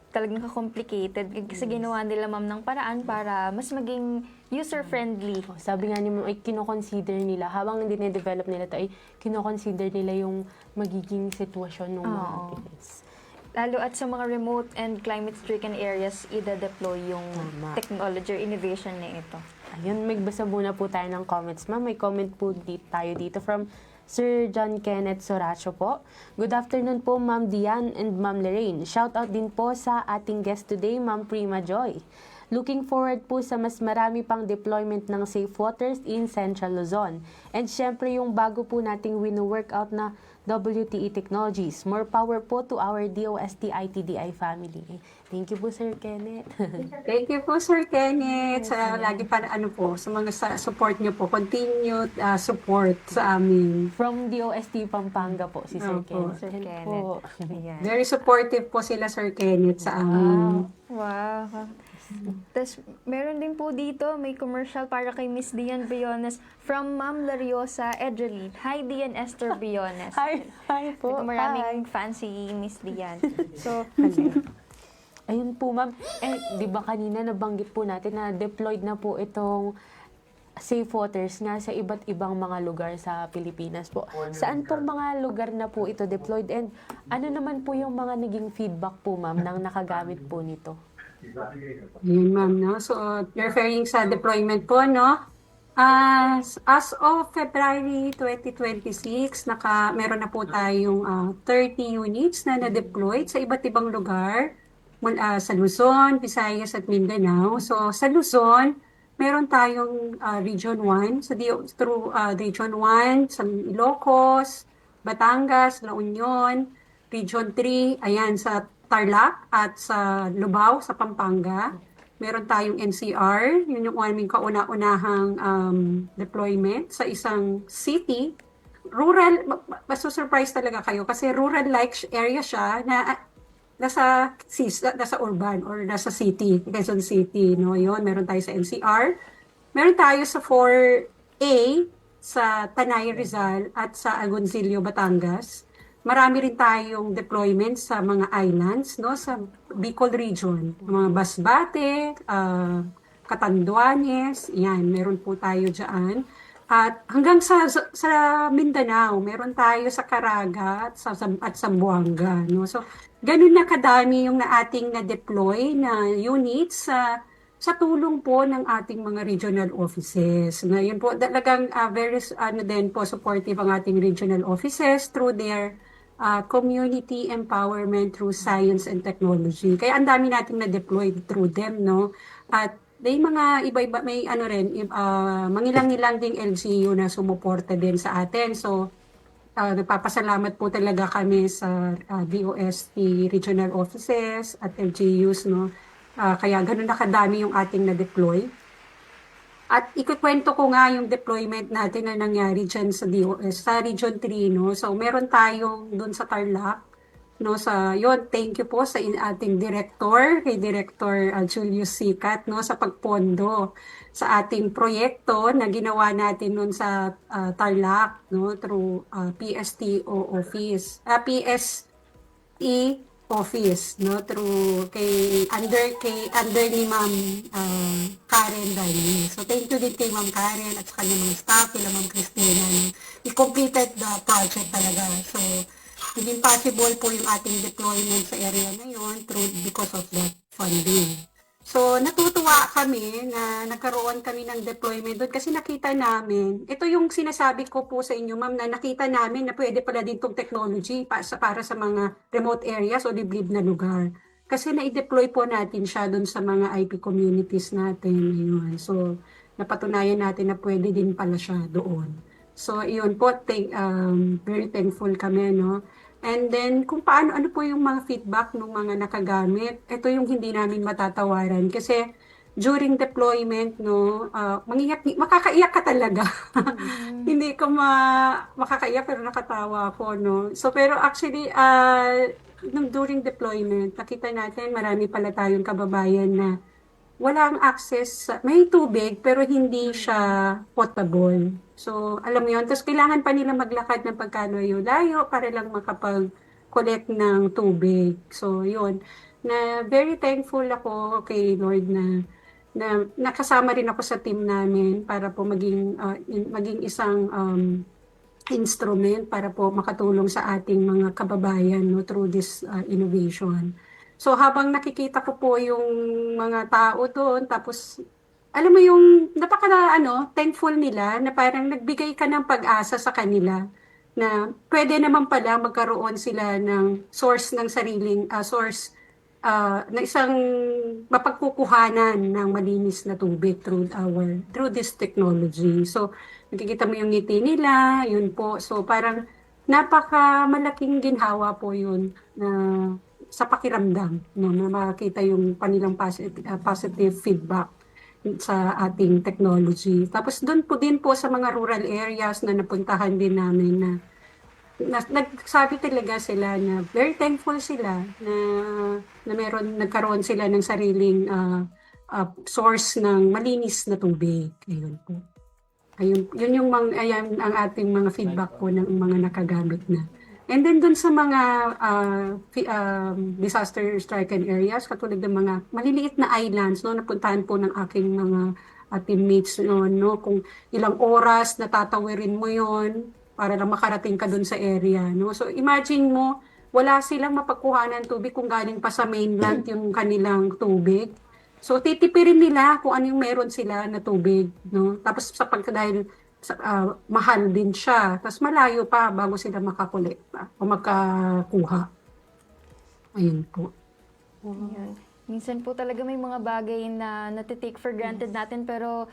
talagang ka-complicated. Kasi ginawa nila ma'am ng paraan para mas maging user-friendly. Sabi nga ni Ma'am, ay kinoconsider nila, habang dine-develop nila ito, ay kinoconsider nila yung magiging sitwasyon ng mga Oo. kids. Lalo at sa mga remote and climate-stricken areas, ida-deploy yung Tama. technology or innovation na ito. Ayun, magbasa muna po tayo ng comments. Ma'am, may comment po tayo dito from Sir John Kenneth Soracho po. Good afternoon po, Ma'am Diane and Ma'am Lorraine. Shout out din po sa ating guest today, Ma'am Prima Joy. Looking forward po sa mas marami pang deployment ng Safe Waters in Central Luzon. And syempre yung bago po nating wino-workout na WTE Technologies. More power po to our DOST ITDI family. Thank you po, Sir Kenneth. Thank you po, Sir Kenneth. Sa lagi pa sa mga support niyo po. Continued support sa amin. From DOST Pampanga po, si Sir Opo. Kenneth. Sir Hello Kenneth. po. Ayan. Very supportive po sila, Sir Kenneth, sa amin. Wow. Tapos, meron din po dito, may commercial para kay Miss Dian Biones from Ma'am Lariosa Edgeline. Hi, Dian Esther Biones. Hi po. Maraming fancy Miss Dian. So, Ayun po, ma'am. Di ba kanina nabanggit po natin na deployed na po itong Safe Waters nga sa iba't ibang mga lugar sa Pilipinas po. Saan pong mga lugar na po ito deployed? And ano naman po yung mga naging feedback po, ma'am, nang nakagamit po nito? Yun, ma'am, no? So, referring sa deployment po, no? As of February 2026, meron na po tayong 30 units na na-deployed sa iba't ibang lugar mula sa Luzon, Visayas at Mindanao. So, sa Luzon, meron tayong Region 1, through Region 1 sa Ilocos, Batangas, La Union, Region 3, ayan, sa Tarlac at sa Lubao, sa Pampanga. Meron tayong NCR, yun yung aming kauna-unahang deployment sa isang city. Rural, masusurprise talaga kayo kasi rural-like area siya na nasa urban or nasa city, Quezon City, no? Yun, meron tayo sa NCR. Meron tayo sa 4A sa Tanay Rizal at sa Agoncillo, Batangas. Marami rin tayong deployment sa mga islands, no? Sa Bicol region, mga Basbate, Catanduanes, yan, meron po tayo diyan. At hanggang sa Mindanao, meron tayo sa Caraga at Zamboanga, no? So, ganun na kadami yung ating na-deploy na units sa tulong po ng ating mga regional offices. Ngayon po, talagang very din po supportive ang ating regional offices through their community empowerment through science and technology. Kaya ang dami nating na-deploy through them, no? At may mga iba-iba, may mangilang-ilang ding LGU na sumuporta din sa atin. So, nagpapasalamat po talaga kami sa DOST regional offices at LGUs, no? Kaya ganun na kadami yung ating na-deploy. At ikukwento ko nga yung deployment natin na nangyari dyan sa DOS, sa Region 3, no? So, meron tayong doon sa Tarlac, no? Thank you po sa ating director, kay Director Julius Sicat, no? Sa pagpondo sa ating proyekto na ginawa natin noon sa Tarlac, no? Through PSTO office, PSE office, no? Through under ni Ma'am Karen Dali. So thank you din kay Ma'am Karen at sa kanyang mga staff, kila Ma'am Christina. We completed the project talaga. So hindi possible po yung ating deployment sa area na yun because of that funding. So, natutuwa kami na nagkaroon kami ng deployment doon kasi nakita namin, ito yung sinasabi ko po sa inyo, ma'am, na nakita namin na pwede pala din itong technology para sa mga remote areas o liblib na lugar. Kasi na-deploy po natin siya doon sa mga IP communities natin. Yun. So, napatunayan natin na pwede din pala siya doon. So, yun po, very thankful kami, no? And then, kung ano po yung mga feedback ng mga nakagamit, ito yung hindi namin matatawaran. Kasi, during deployment, no, makakaiyak ka talaga. Hindi ka makakaiyak pero nakatawa ako, no. So, pero actually, during deployment, nakita natin marami pala tayong kababayan na walang access, may tubig pero hindi siya potable. So, alam mo yun, tapos kailangan pa nila maglakad ng pagkalayo-layo para lang makapag-collect ng tubig. So, yun, na very thankful ako kay Lord na nakasama rin ako sa team namin para po maging isang instrument para po makatulong sa ating mga kababayan no, through this innovation. So habang nakikita ko po yung mga tao doon, tapos alam mo yung thankful nila na parang nagbigay ka ng pag-asa sa kanila na pwede naman pala magkaroon sila ng source ng sariling na isang mapagkukuhanan ng malinis na tubig through this technology. So nakikita mo yung ngiti nila, yun po. So parang napaka malaking ginhawa po yun na sa pakiramdam, no, na makita yung kanilang positive feedback sa ating technology. Tapos doon po din po sa mga rural areas na napuntahan din namin na nagsabi talaga sila na very thankful sila na nagkaroon sila ng sariling source ng malinis na tubig. Ayun po. Yun ang ating mga feedback po ng mga nakagamit na. And then dun sa mga disaster-stricken areas, katulad ng mga maliliit na islands, no, napuntahan po ng aking mga teammates noon, no, kung ilang oras natatawirin mo yon para lang makarating ka dun sa area. No? So imagine mo, wala silang mapagkuhanan ng tubig kung galing pa sa mainland yung kanilang tubig. So titipirin nila kung ano yung meron sila na tubig. No? Tapos dahil mahal din siya. Tapos malayo pa bago sila makakolekta o makakuha. Ayun po. Yun. Minsan po talaga may mga bagay na natitake for granted natin pero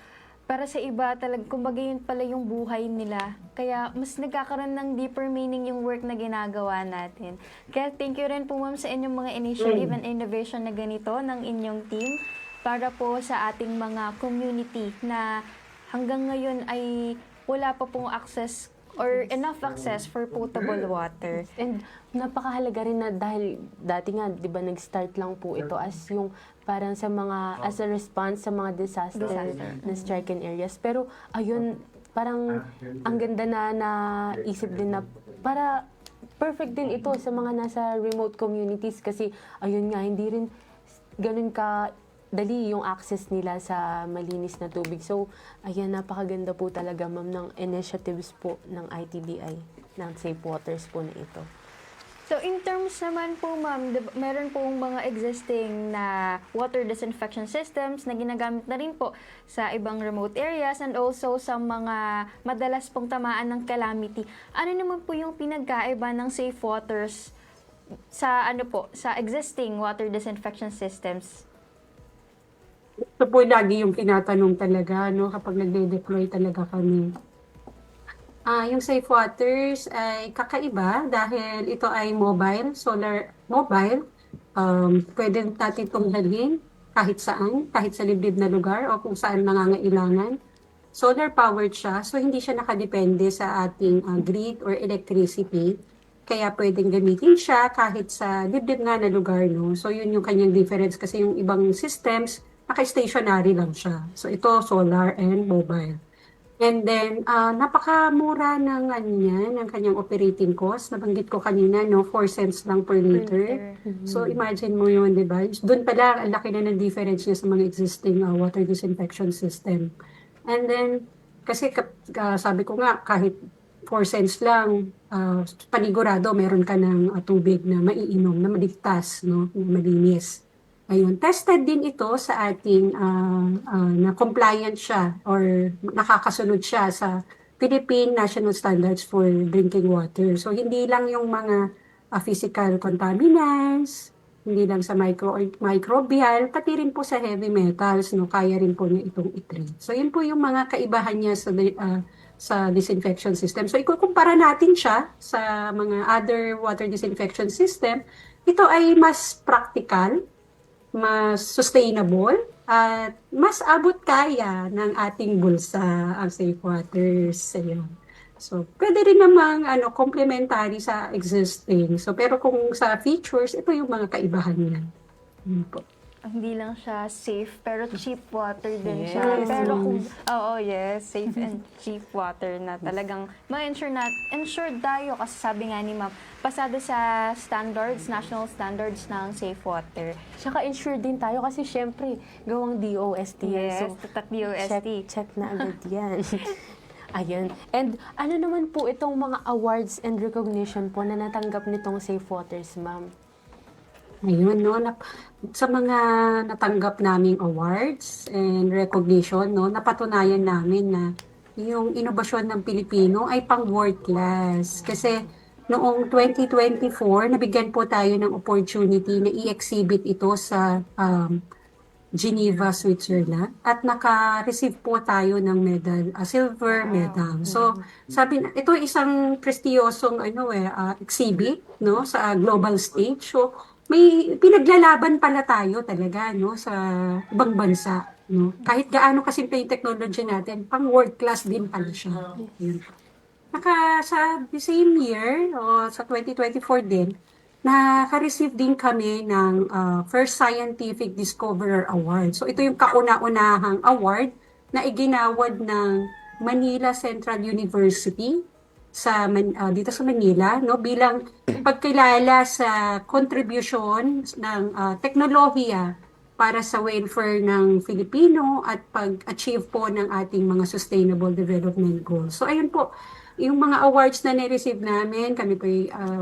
para sa iba talaga, kumbaga yun pala yung buhay nila. Kaya mas nagkakaroon ng deeper meaning yung work na ginagawa natin. Kaya thank you rin po ma'am sa inyong mga initiative and innovation na ganito ng inyong team para po sa ating mga community na hanggang ngayon ay wala pa pong access or enough access for potable water. And napakahalaga rin na dahil dati nga, di ba, nag-start lang po ito as yung parang as a response sa mga disaster na stricken areas. Pero ayun, parang ang ganda na isip din na para perfect din ito sa mga nasa remote communities kasi ayun nga, hindi rin ganun ka dali yung access nila sa malinis na tubig. So, ayan, napakaganda po talaga, ma'am, ng initiatives po ng ITBI, ng Safe Waters po na ito. So, in terms naman po, ma'am, meron pong mga existing na water disinfection systems na ginagamit na rin po sa ibang remote areas and also sa mga madalas pong tamaan ng calamity. Ano naman po yung pinagkaiba ng Safe Waters sa existing water disinfection systems? Ito po lagi yung tinatanong talaga, no, kapag nagde-deploy talaga kami. Yung Safe Waters ay kakaiba dahil ito ay solar mobile. Pwede natin itong dalhin kahit saan, kahit sa liblib na lugar o kung saan nangangailangan. Solar powered siya, so hindi siya nakadepende sa ating grid or electricity. Kaya pwedeng gamitin siya kahit sa liblib nga na lugar. No? So yun yung kanyang difference kasi yung ibang systems, naka-stationary lang siya. So ito solar and mobile. And then napakamura ng kanyang operating cost. Nabanggit ko kanina, no, 4 cents lang per liter. So imagine mo yun, di ba? Doon pala ang laki na ng difference niya sa mga existing water disinfection system. And then kasi sabi ko nga kahit 4 cents lang, panigurado meron ka ng tubig na maiinom, na maligtas, no, na malinis. Ayun, tested din ito sa ating na compliant siya or nakakasunod siya sa Philippine National Standards for Drinking Water. So hindi lang yung mga physical contaminants, hindi lang sa microbial, pati rin po sa heavy metals, no, kaya rin po niya itong i-treat. So yun po yung mga kaibahan niya sa disinfection system. So ikukumpara natin siya sa mga other water disinfection system. Ito ay mas practical, mas sustainable, at mas abot kaya ng ating bulsa ang Safe Waters. Ayun. So, pwede rin namang complementary sa existing. So, pero kung sa features, ito yung mga kaibahan niya. Yun po. Hindi lang siya safe, pero cheap water din siya. Pero kung, yes, safe and cheap water na talagang ensured tayo kasi sabi nga ni ma'am, pasado sa standards, national standards ng safe water. Tsaka insured din tayo kasi syempre, gawang DOST. Yes, So, tatak DOST. check na agad yan. Ayun. And ano naman po itong mga awards and recognition po na natanggap nitong Safe Waters, ma'am? Ayun, no, sa mga natanggap naming awards and recognition, no, napatunayan namin na yung inobasyon ng Pilipino ay pang world class. Kasi noong 2024, nabigyan po tayo ng opportunity na i-exhibit ito sa Geneva, Switzerland, at naka-receive po tayo ng medal, silver medal. So, ito isang prestiyosong exhibit, no, sa global stage. So, may pinaglalaban pala tayo talaga, no, sa ibang bansa, no. Kahit gaano kasimple yung technology natin, pang world class din pala siya. Yun. Sa the same year, sa 2024 din, naka-receive din kami ng First Scientific Discoverer Award. So ito yung kauna-unahang award na iginawad ng Manila Central University dito sa Manila, no, bilang pagkilala sa contribution ng teknolohiya para sa welfare ng Filipino at pag-achieve po ng ating mga sustainable development goals. So ayun po, yung mga awards na ni-receive namin, kami po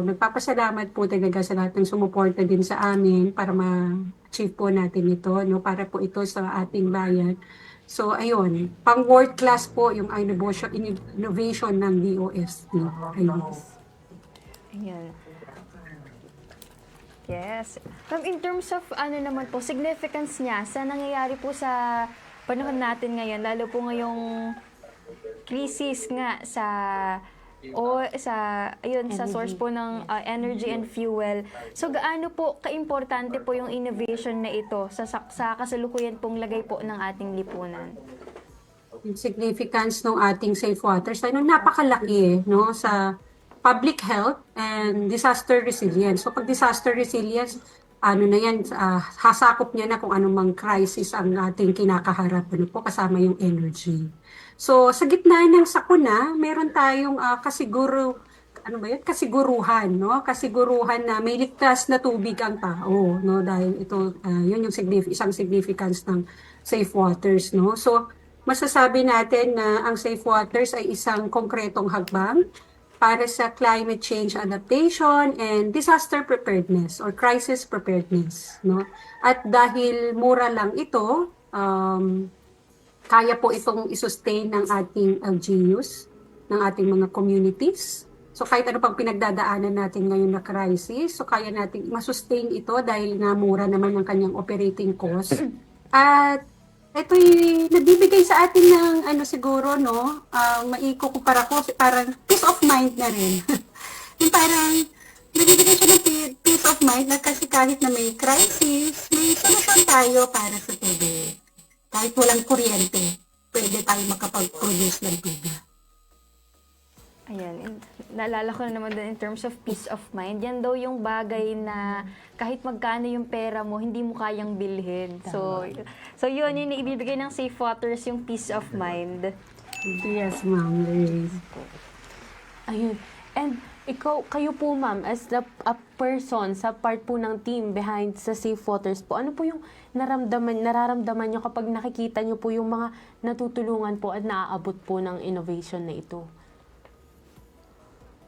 nagpapasalamat po talaga sa lahat ng sumuporta din sa amin para ma-achieve po natin ito, no, para po ito sa ating bayan. So, ayun, pang world class po yung innovation ng DOST. Ayun. Ayan. Yes. In terms of naman po, significance niya sa nangyayari po sa panahon natin ngayon, lalo po ngayong crisis nga sa source po ng energy and fuel. So gaano po kaimportante po yung innovation na ito sa kasalukuyan pong lagay po ng ating lipunan? Yung significance ng ating safe waters ay napakalaki, no, sa public health and disaster resilience. So pag disaster resilience, hasakop niya na kung anumang crisis ang ating kinakaharap, kasama yung energy. So, sa gitna ng sakuna, meron tayong kasiguruhan, no? Kasiguruhan na may ligtas na tubig ang tao, no? Dahil ito, yun yung isang significance ng safe waters, no? So, masasabi natin na ang safe waters ay isang konkretong hakbang para sa climate change adaptation and disaster preparedness or crisis preparedness, no? At dahil mura lang ito, kaya po itong isustain ng ating LGUs, ng ating mga communities. So kahit ano pang pinagdadaanan natin ngayon na crisis, so kaya nating masustain ito dahil nga mura naman ang kanyang operating cost. At ito'y nabibigay sa atin ng siguro, no, maikukumpara ko, parang peace of mind na rin. Yung parang nabibigay siya ng peace of mind na kasi kahit na may crisis, may solusyon tayo para sa tubig. Kahit walang kuryente, pwede tayo makapag-produce ng tubig. Ayan, naalala ko na naman din in terms of peace of mind, yan daw yung bagay na kahit magkano yung pera mo, hindi mo kayang bilhin. So yun yung ibibigay ng Safe Waters, yung peace of mind. Yes, ma'am. Ayun. And kayo po, ma'am, as a person sa part po ng team behind sa Safe Waters po, ano po yung nararamdaman nyo kapag nakikita nyo po yung mga natutulungan po at naaabot po ng innovation na ito?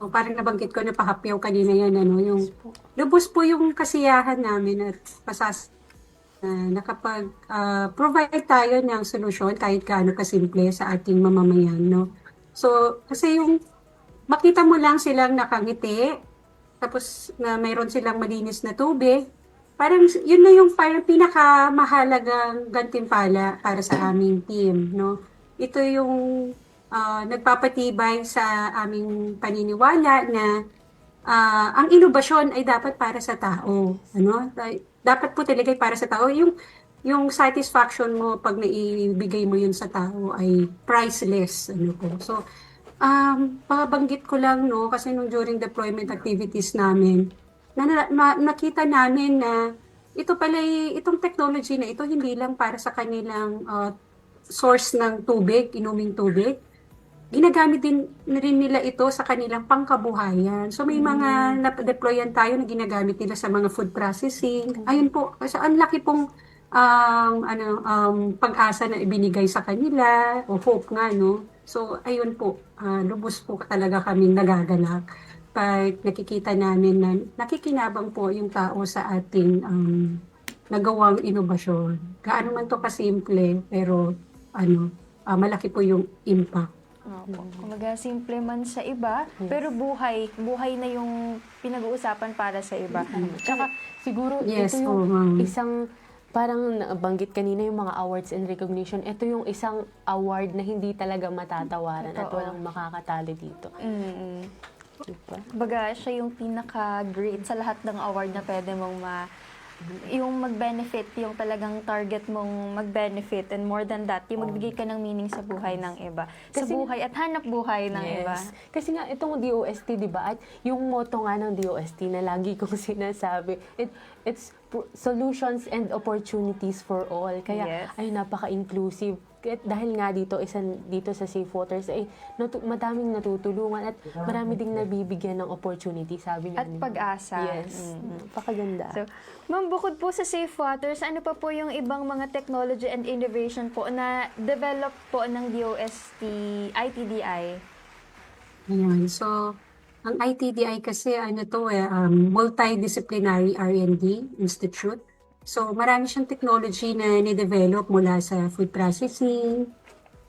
Parang nabanggit ko na pahapyaw kanina yan, yung lubos po yung kasiyahan namin at nakapag-provide tayo ng solusyon kahit gaano kasimple sa ating mamamayan, no? So, kasi yung makita mo lang silang nakangiti, tapos na mayroon silang malinis na tubig, parang yun na yung parang pinakamahalagang gantimpala para sa aming team, no? Ito yung nagpapatibay sa aming paniniwala na ang inobasyon ay dapat para sa tao, dapat po talaga para sa tao. Yung satisfaction mo pag naibigay mo yun sa tao ay priceless, po. So Pabanggit ko lang, no, kasi nung during deployment activities namin, nakita namin na ito pala, itong technology na ito, hindi lang para sa kanilang source ng tubig, inuming tubig, ginagamit din rin nila ito sa kanilang pangkabuhayan. So may mga na-deployan tayo na ginagamit nila sa mga food processing. Ayun po, kasi ang laki pong pag-asa na ibinigay sa kanila, o hope nga, no? So ayun po, lubos po talaga kaming nagagalak pag nakikita namin na nakikinabang po yung tao sa ating nagawang inobasyon. Gaano man to kasimple, pero malaki po yung impact. Opo. Kumaga, simple man sa iba, pero buhay na yung pinag-uusapan para sa iba. Tsaka siguro Yes, ito oo, yung ma'am. isang parang nabanggit kanina yung mga awards and recognition. Ito yung isang award na hindi talaga matatawaran at Totoo. walang makakatalo dito. Diba? Baga, siya yung pinaka-great sa lahat ng award na pwede mong yung mag-benefit, yung talagang target mong mag-benefit, and more than that, yung magbigay ka ng meaning sa buhay ng iba. Sa Kasi- buhay at hanap buhay ng iba. Kasi nga, itong DOST, di ba? At yung motto nga ng DOST na lagi kong sinasabi, it's solutions and opportunities for all. Kaya, Yes. ay, napaka-inclusive. Dahil nga dito sa Safe Waters, ay madaming natutulungan at marami ding nabibigyan ng opportunity, sabi nga At nila. pag-asa. Yes. Napakaganda. So, ma'am, bukod po sa Safe Waters, ano pa po yung ibang mga technology and innovation po na develop po ng DOST ITDI? Ayan. So, ang ITDI kasi multidisciplinary R&D Institute. So, marami siyang technology na ni-develop mula sa food processing,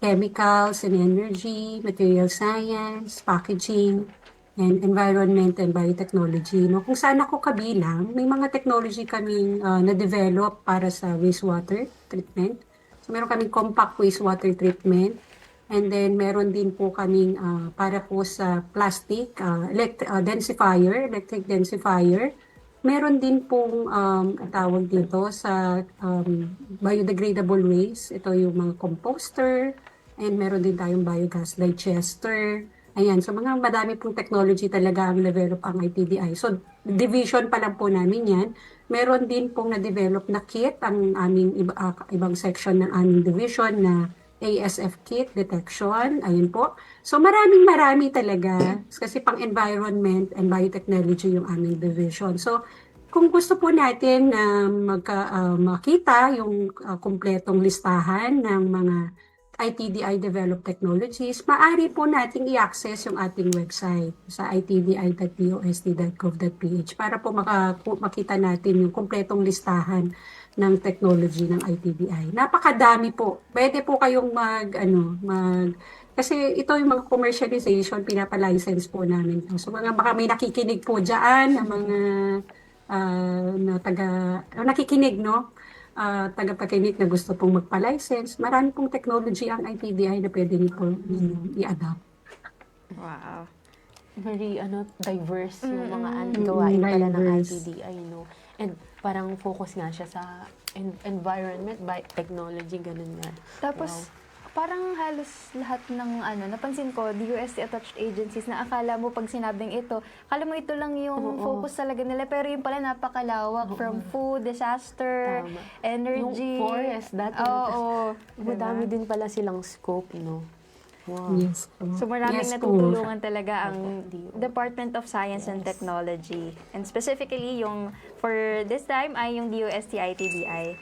chemicals and energy, material science, packaging, and environment and biotechnology. No? Kung saan ako kabilang, may mga technology kaming na-develop para sa wastewater treatment. So, meron kaming compact wastewater treatment. And then, meron din po kaming para po sa plastic, electric densifier. Meron din pong tawag dito sa biodegradable waste. Ito yung mga composter. And meron din tayong biogas digester. Ayan, so madami pong technology talaga ang develop ang ITDI. So, division pa lang po namin yan. Meron din pong na-develop na kit, ang aming ibang section ng aming division na ASF kit detection. Ayun po. So, marami talaga. Kasi pang environment and biotechnology yung aming division. So, kung gusto po natin na makita yung kumpletong listahan ng mga ITDI developed technologies, maaari po nating i-access yung ating website sa itdi.dost.gov.ph para po makita natin yung kumpletong listahan ng technology ng ITDI. Napakadami po. Pwede po kayong kasi ito yung mga commercialization, pinapalicense po namin. So baka may nakikinig po dyan, ng mga nakikinig, no? Tagapakinig na gusto pong magpa-license. Marami pong technology ang ITDI na pwede niyo po i-adapt. Wow. Very diverse yung mga gawain pala ng diverse. ITDI, and parang focus nga siya sa environment by technology, ganun nga. Tapos, parang halos lahat ng napansin ko, DOST-attached agencies na akala mo pag sinabing ito, akala mo ito lang yung focus talaga nila, pero yung pala napakalawak from food, disaster, Tama. energy. Yung forest, dati Oo. madami din pala silang scope, no? Wow. Yes po. So maraming Yes po. natutulungan talaga ang Opo. Department of Science and Technology. And specifically, yung for this time ay yung DOST ITDI.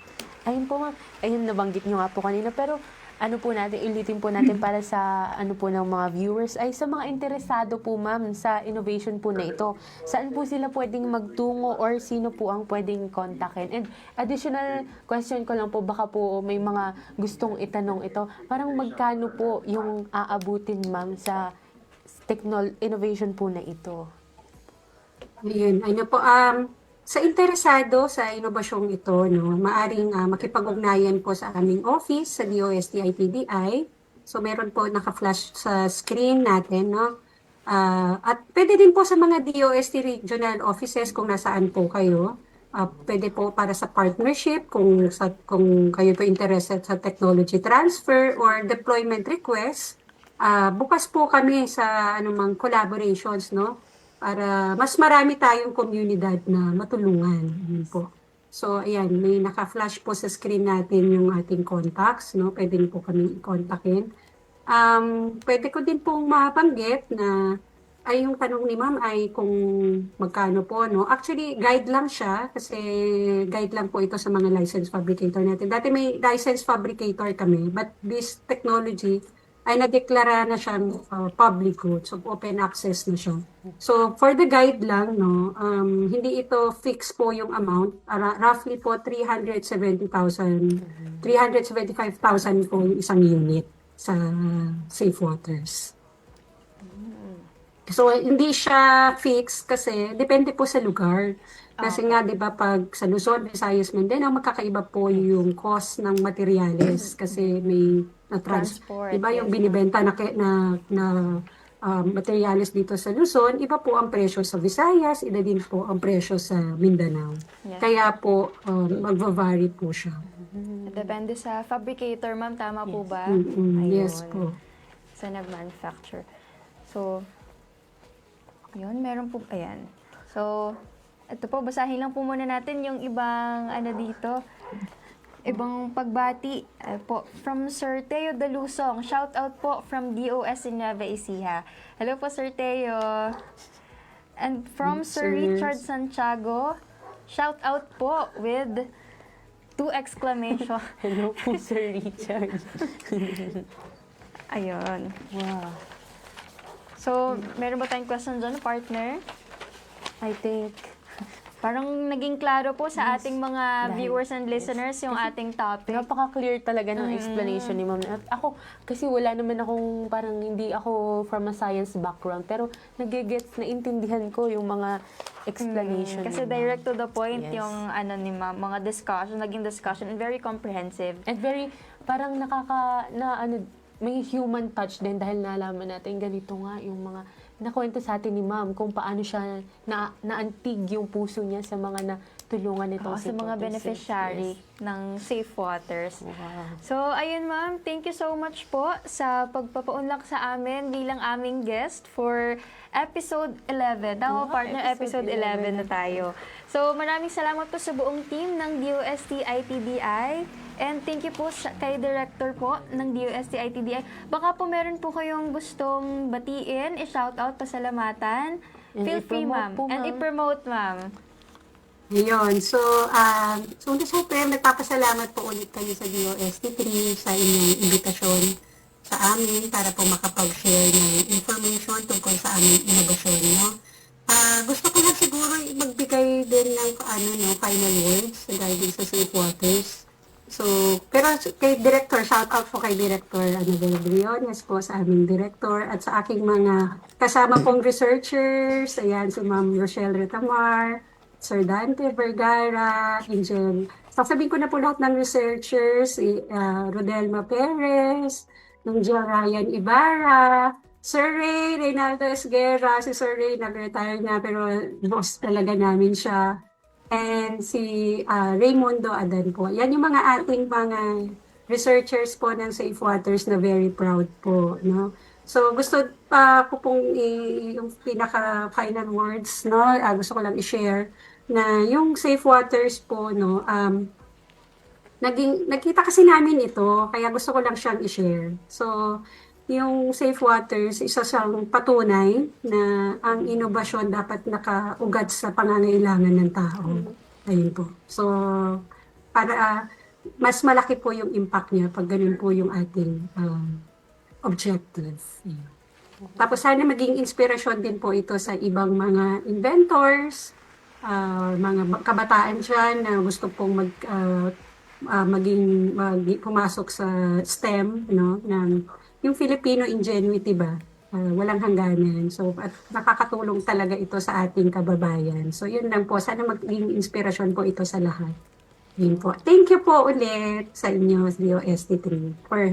Ayun po, ma'am. Ayun, nabanggit nyo nga po kanina. Pero ulitin po natin para sa po ng mga viewers, ay sa mga interesado po, ma'am, sa innovation po na ito. Saan po sila pwedeng magtungo or sino po ang pwedeng kontakin? And additional question ko lang po, baka po may mga gustong itanong ito. Parang magkano po yung aabutin, ma'am, sa innovation po na ito? Ayun, sa interesado sa inobasyong ito, no, maaring makipag-ugnayan po sa aming office sa DOST ITDI. So meron po naka-flash sa screen natin, no. At pwede din po sa mga DOST regional offices kung nasaan po kayo. Pwede po para sa partnership kung kayo po interested sa technology transfer or deployment request. bukas po kami sa anumang collaborations, no? Para mas marami tayong komunidad na matulungan. Yun po. So, ayan, may naka-flash po sa screen natin yung ating contacts, no? Pwede niyo po kami i-contactin. Pwede ko din pong mabanggit na ay yung tanong ni ma'am ay kung magkano po, no? Actually, guide lang siya kasi guide lang po ito sa mga licensed fabricator natin. Dati may licensed fabricator kami, but this technology ay nadeklara na siyang public good, so open access na siya. So for the guide lang, no, hindi ito fixed po yung amount. Roughly po 375,000 po yung isang unit sa Safe Waters. So, hindi siya fixed kasi depende po sa lugar. Kasi nga, di ba, pag sa Luzon, Visayas, Mindanao, magkakaiba po yung cost ng materials kasi may Transport, di ba, yung yes. binibenta na materials dito sa Luzon, iba po ang presyo sa Visayas, iba din po ang presyo sa Mindanao. Yes. Kaya po, magva-vary po siya. Depende sa fabricator, ma'am. Tama po ba? Yes Ayun. po. Sa nag-manufacture. So, yun, meron po, ayan. So, ito po, basahin lang po muna natin yung ibang, dito, ibang pagbati po. From Sir Teo Dalusong, shout out po from DOS in Nueva Ecija. Hello po, Sir Teo. And from Sir Richard Santiago, shout out po with 2 exclamation. Hello po, Sir Richard. Ayun. Wow. So, meron ba tayong question dyan, partner? I think, Parang naging klaro po sa ating mga Dahil- viewers and listeners yung ating topic. napaka-clear talaga ng explanation ni Ma'am. At ako, kasi wala naman akong, parang hindi ako from a science background, pero nagigets, naintindihan ko yung mga explanation. Kasi ni Ma'am. direct to the point Yes. yung ni ma'am, mga discussion, naging discussion, and very comprehensive. And very, parang may human touch din dahil nalaman natin ganito nga yung mga nakwento sa atin ni Ma'am kung paano siya naantig yung puso niya sa mga natulungan nitong Sa mga beneficiary ng Safe Waters. Wow. So, ayun ma'am, thank you so much po sa pagpapaunlak sa amin bilang aming guest for episode 11. Tama, partner, episode 11 na tayo. So, maraming salamat po sa buong team ng DOST ITBI. And thank you po kay Director po ng DOST ITBI. Baka po meron po kayong gustong batiin, i-shoutout, pasalamatan. And Feel free, i-promote ma'am. po, And ma'am. i-promote, ma'am. Yun. So, syempre, nagpapasalamat po ulit kami sa DOST3 sa inyong imbitasyon sa amin para po makapag-share ng information tungkol sa aming inobasyon, no? Gusto ko lang siguro magbigay din ng final words regarding sa Safe Waters. So, pero kay Director, shout out po kay Director Annabel Briones po sa aming Director at sa aking mga kasama pong researchers, ayan, si Ma'am Rochelle Retamar, Sir Dante Vergara, Angel. Sasabihin ko na po lahat ng researchers, si Rodelma Perez, ng Ryan Ibarra, Sir Ray, Reynaldo Esguerra, si Sir Ray nag-retire na pero boss talaga namin siya. And si Raymondo Adan po. Yan yung mga ating mga researchers po ng Safe Waters na very proud po, no? So gusto ko pong yung pinaka-final words, no? Gusto ko lang i-share na yung Safe Waters po, no, nagkita kasi namin ito, kaya gusto ko lang siyang i-share. So, yung Safe Waters, isa siyang patunay na ang inobasyon dapat nakaugat sa pangangailangan ng tao. Ayun po. So, para mas malaki po yung impact niya pag ganun po yung ating objective. Ayun. Tapos sana maging inspirasyon din po ito sa ibang mga inventors, mga kabataan dyan na gusto pong pumasok sa STEM, no, yung Filipino ingenuity ba, walang hangganan. So, at nakakatulong talaga ito sa ating kababayan. So, yun lang po. Sana maging inspirasyon po ito sa lahat. Yun po. Thank you po ulit sa inyo, DOST3, for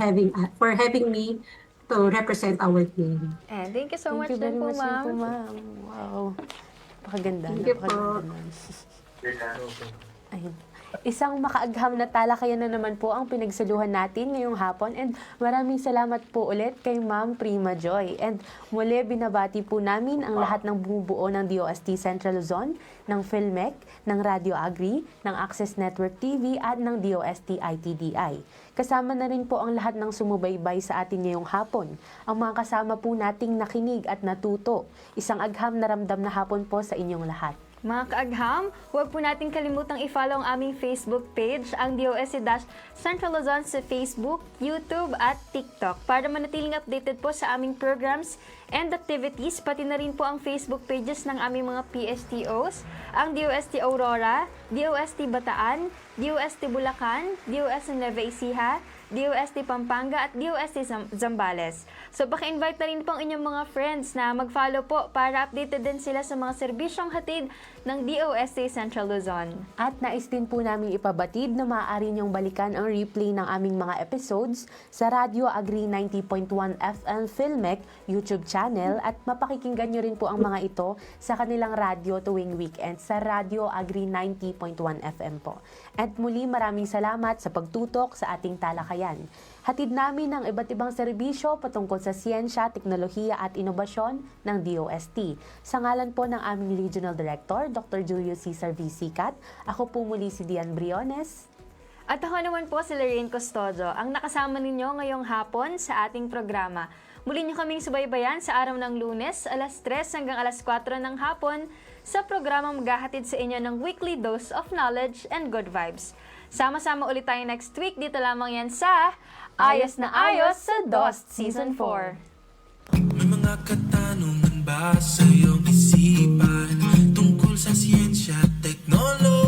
having me to represent our team. And thank you so much Thank you din very po, much din ma'am. po, Ma'am. Wow. Napakaganda. Thank you po. Napakaganda. Ayun. Isang makaagham na talakayan na naman po ang pinagsaluhan natin ngayong hapon and maraming salamat po ulit kay Ma'am Prima Joy. And muli binabati po namin ang lahat ng bumubuo ng DOST Central Luzon, ng PhilMec, ng Radio Agri, ng Access Network TV at ng DOST ITDI. Kasama na rin po ang lahat ng sumubaybay sa atin ngayong hapon. Ang mga kasama po nating nakinig at natuto. Isang agham na ramdam na hapon po sa inyong lahat. Mga kaagham, huwag po natin kalimutang i-follow ang aming Facebook page, ang DOST-Central Luzon sa Facebook, YouTube at TikTok para manatiling updated po sa aming programs and activities, pati na rin po ang Facebook pages ng aming mga PSTOs, ang DOST Aurora, DOST Bataan, DOST Bulacan, DOST Nueva Ecija, DOST Pampanga at DOST Zambales. So paki-invite na rin po ang inyong mga friends na mag-follow po para updated din sila sa mga serbisyong hatid ng DOST Central Luzon. At nais din po namin ipabatid na maaari niyong balikan ang replay ng aming mga episodes sa Radio Agri 90.1 FM PhilMec YouTube channel at mapakikinggan niyo rin po ang mga ito sa kanilang radio tuwing weekend sa Radio Agri 90.1 FM po. At muli maraming salamat sa pagtutok sa ating talakayan. Hatid namin ang iba't ibang serbisyo patungkol sa siyensya, teknolohiya at inobasyon ng DOST. Sa ngalan po ng aming Regional Director, Dr. Julio Cesar V. Sicat, ako po muli si Dian Briones. At ako naman po si Lorraine Custodio, ang nakasama ninyo ngayong hapon sa ating programa. Muli niyo kaming subaybayan sa araw ng Lunes, alas 3 hanggang alas 4 ng hapon sa programang maghahatid sa inyo ng weekly dose of knowledge and good vibes. Sama-sama ulit tayo next week, dito lamang yan sa Ayos na Ayos sa DOST Season 4. May mga katanungan ba sa iyong isipan tungkol sa siyensya at teknolohiya?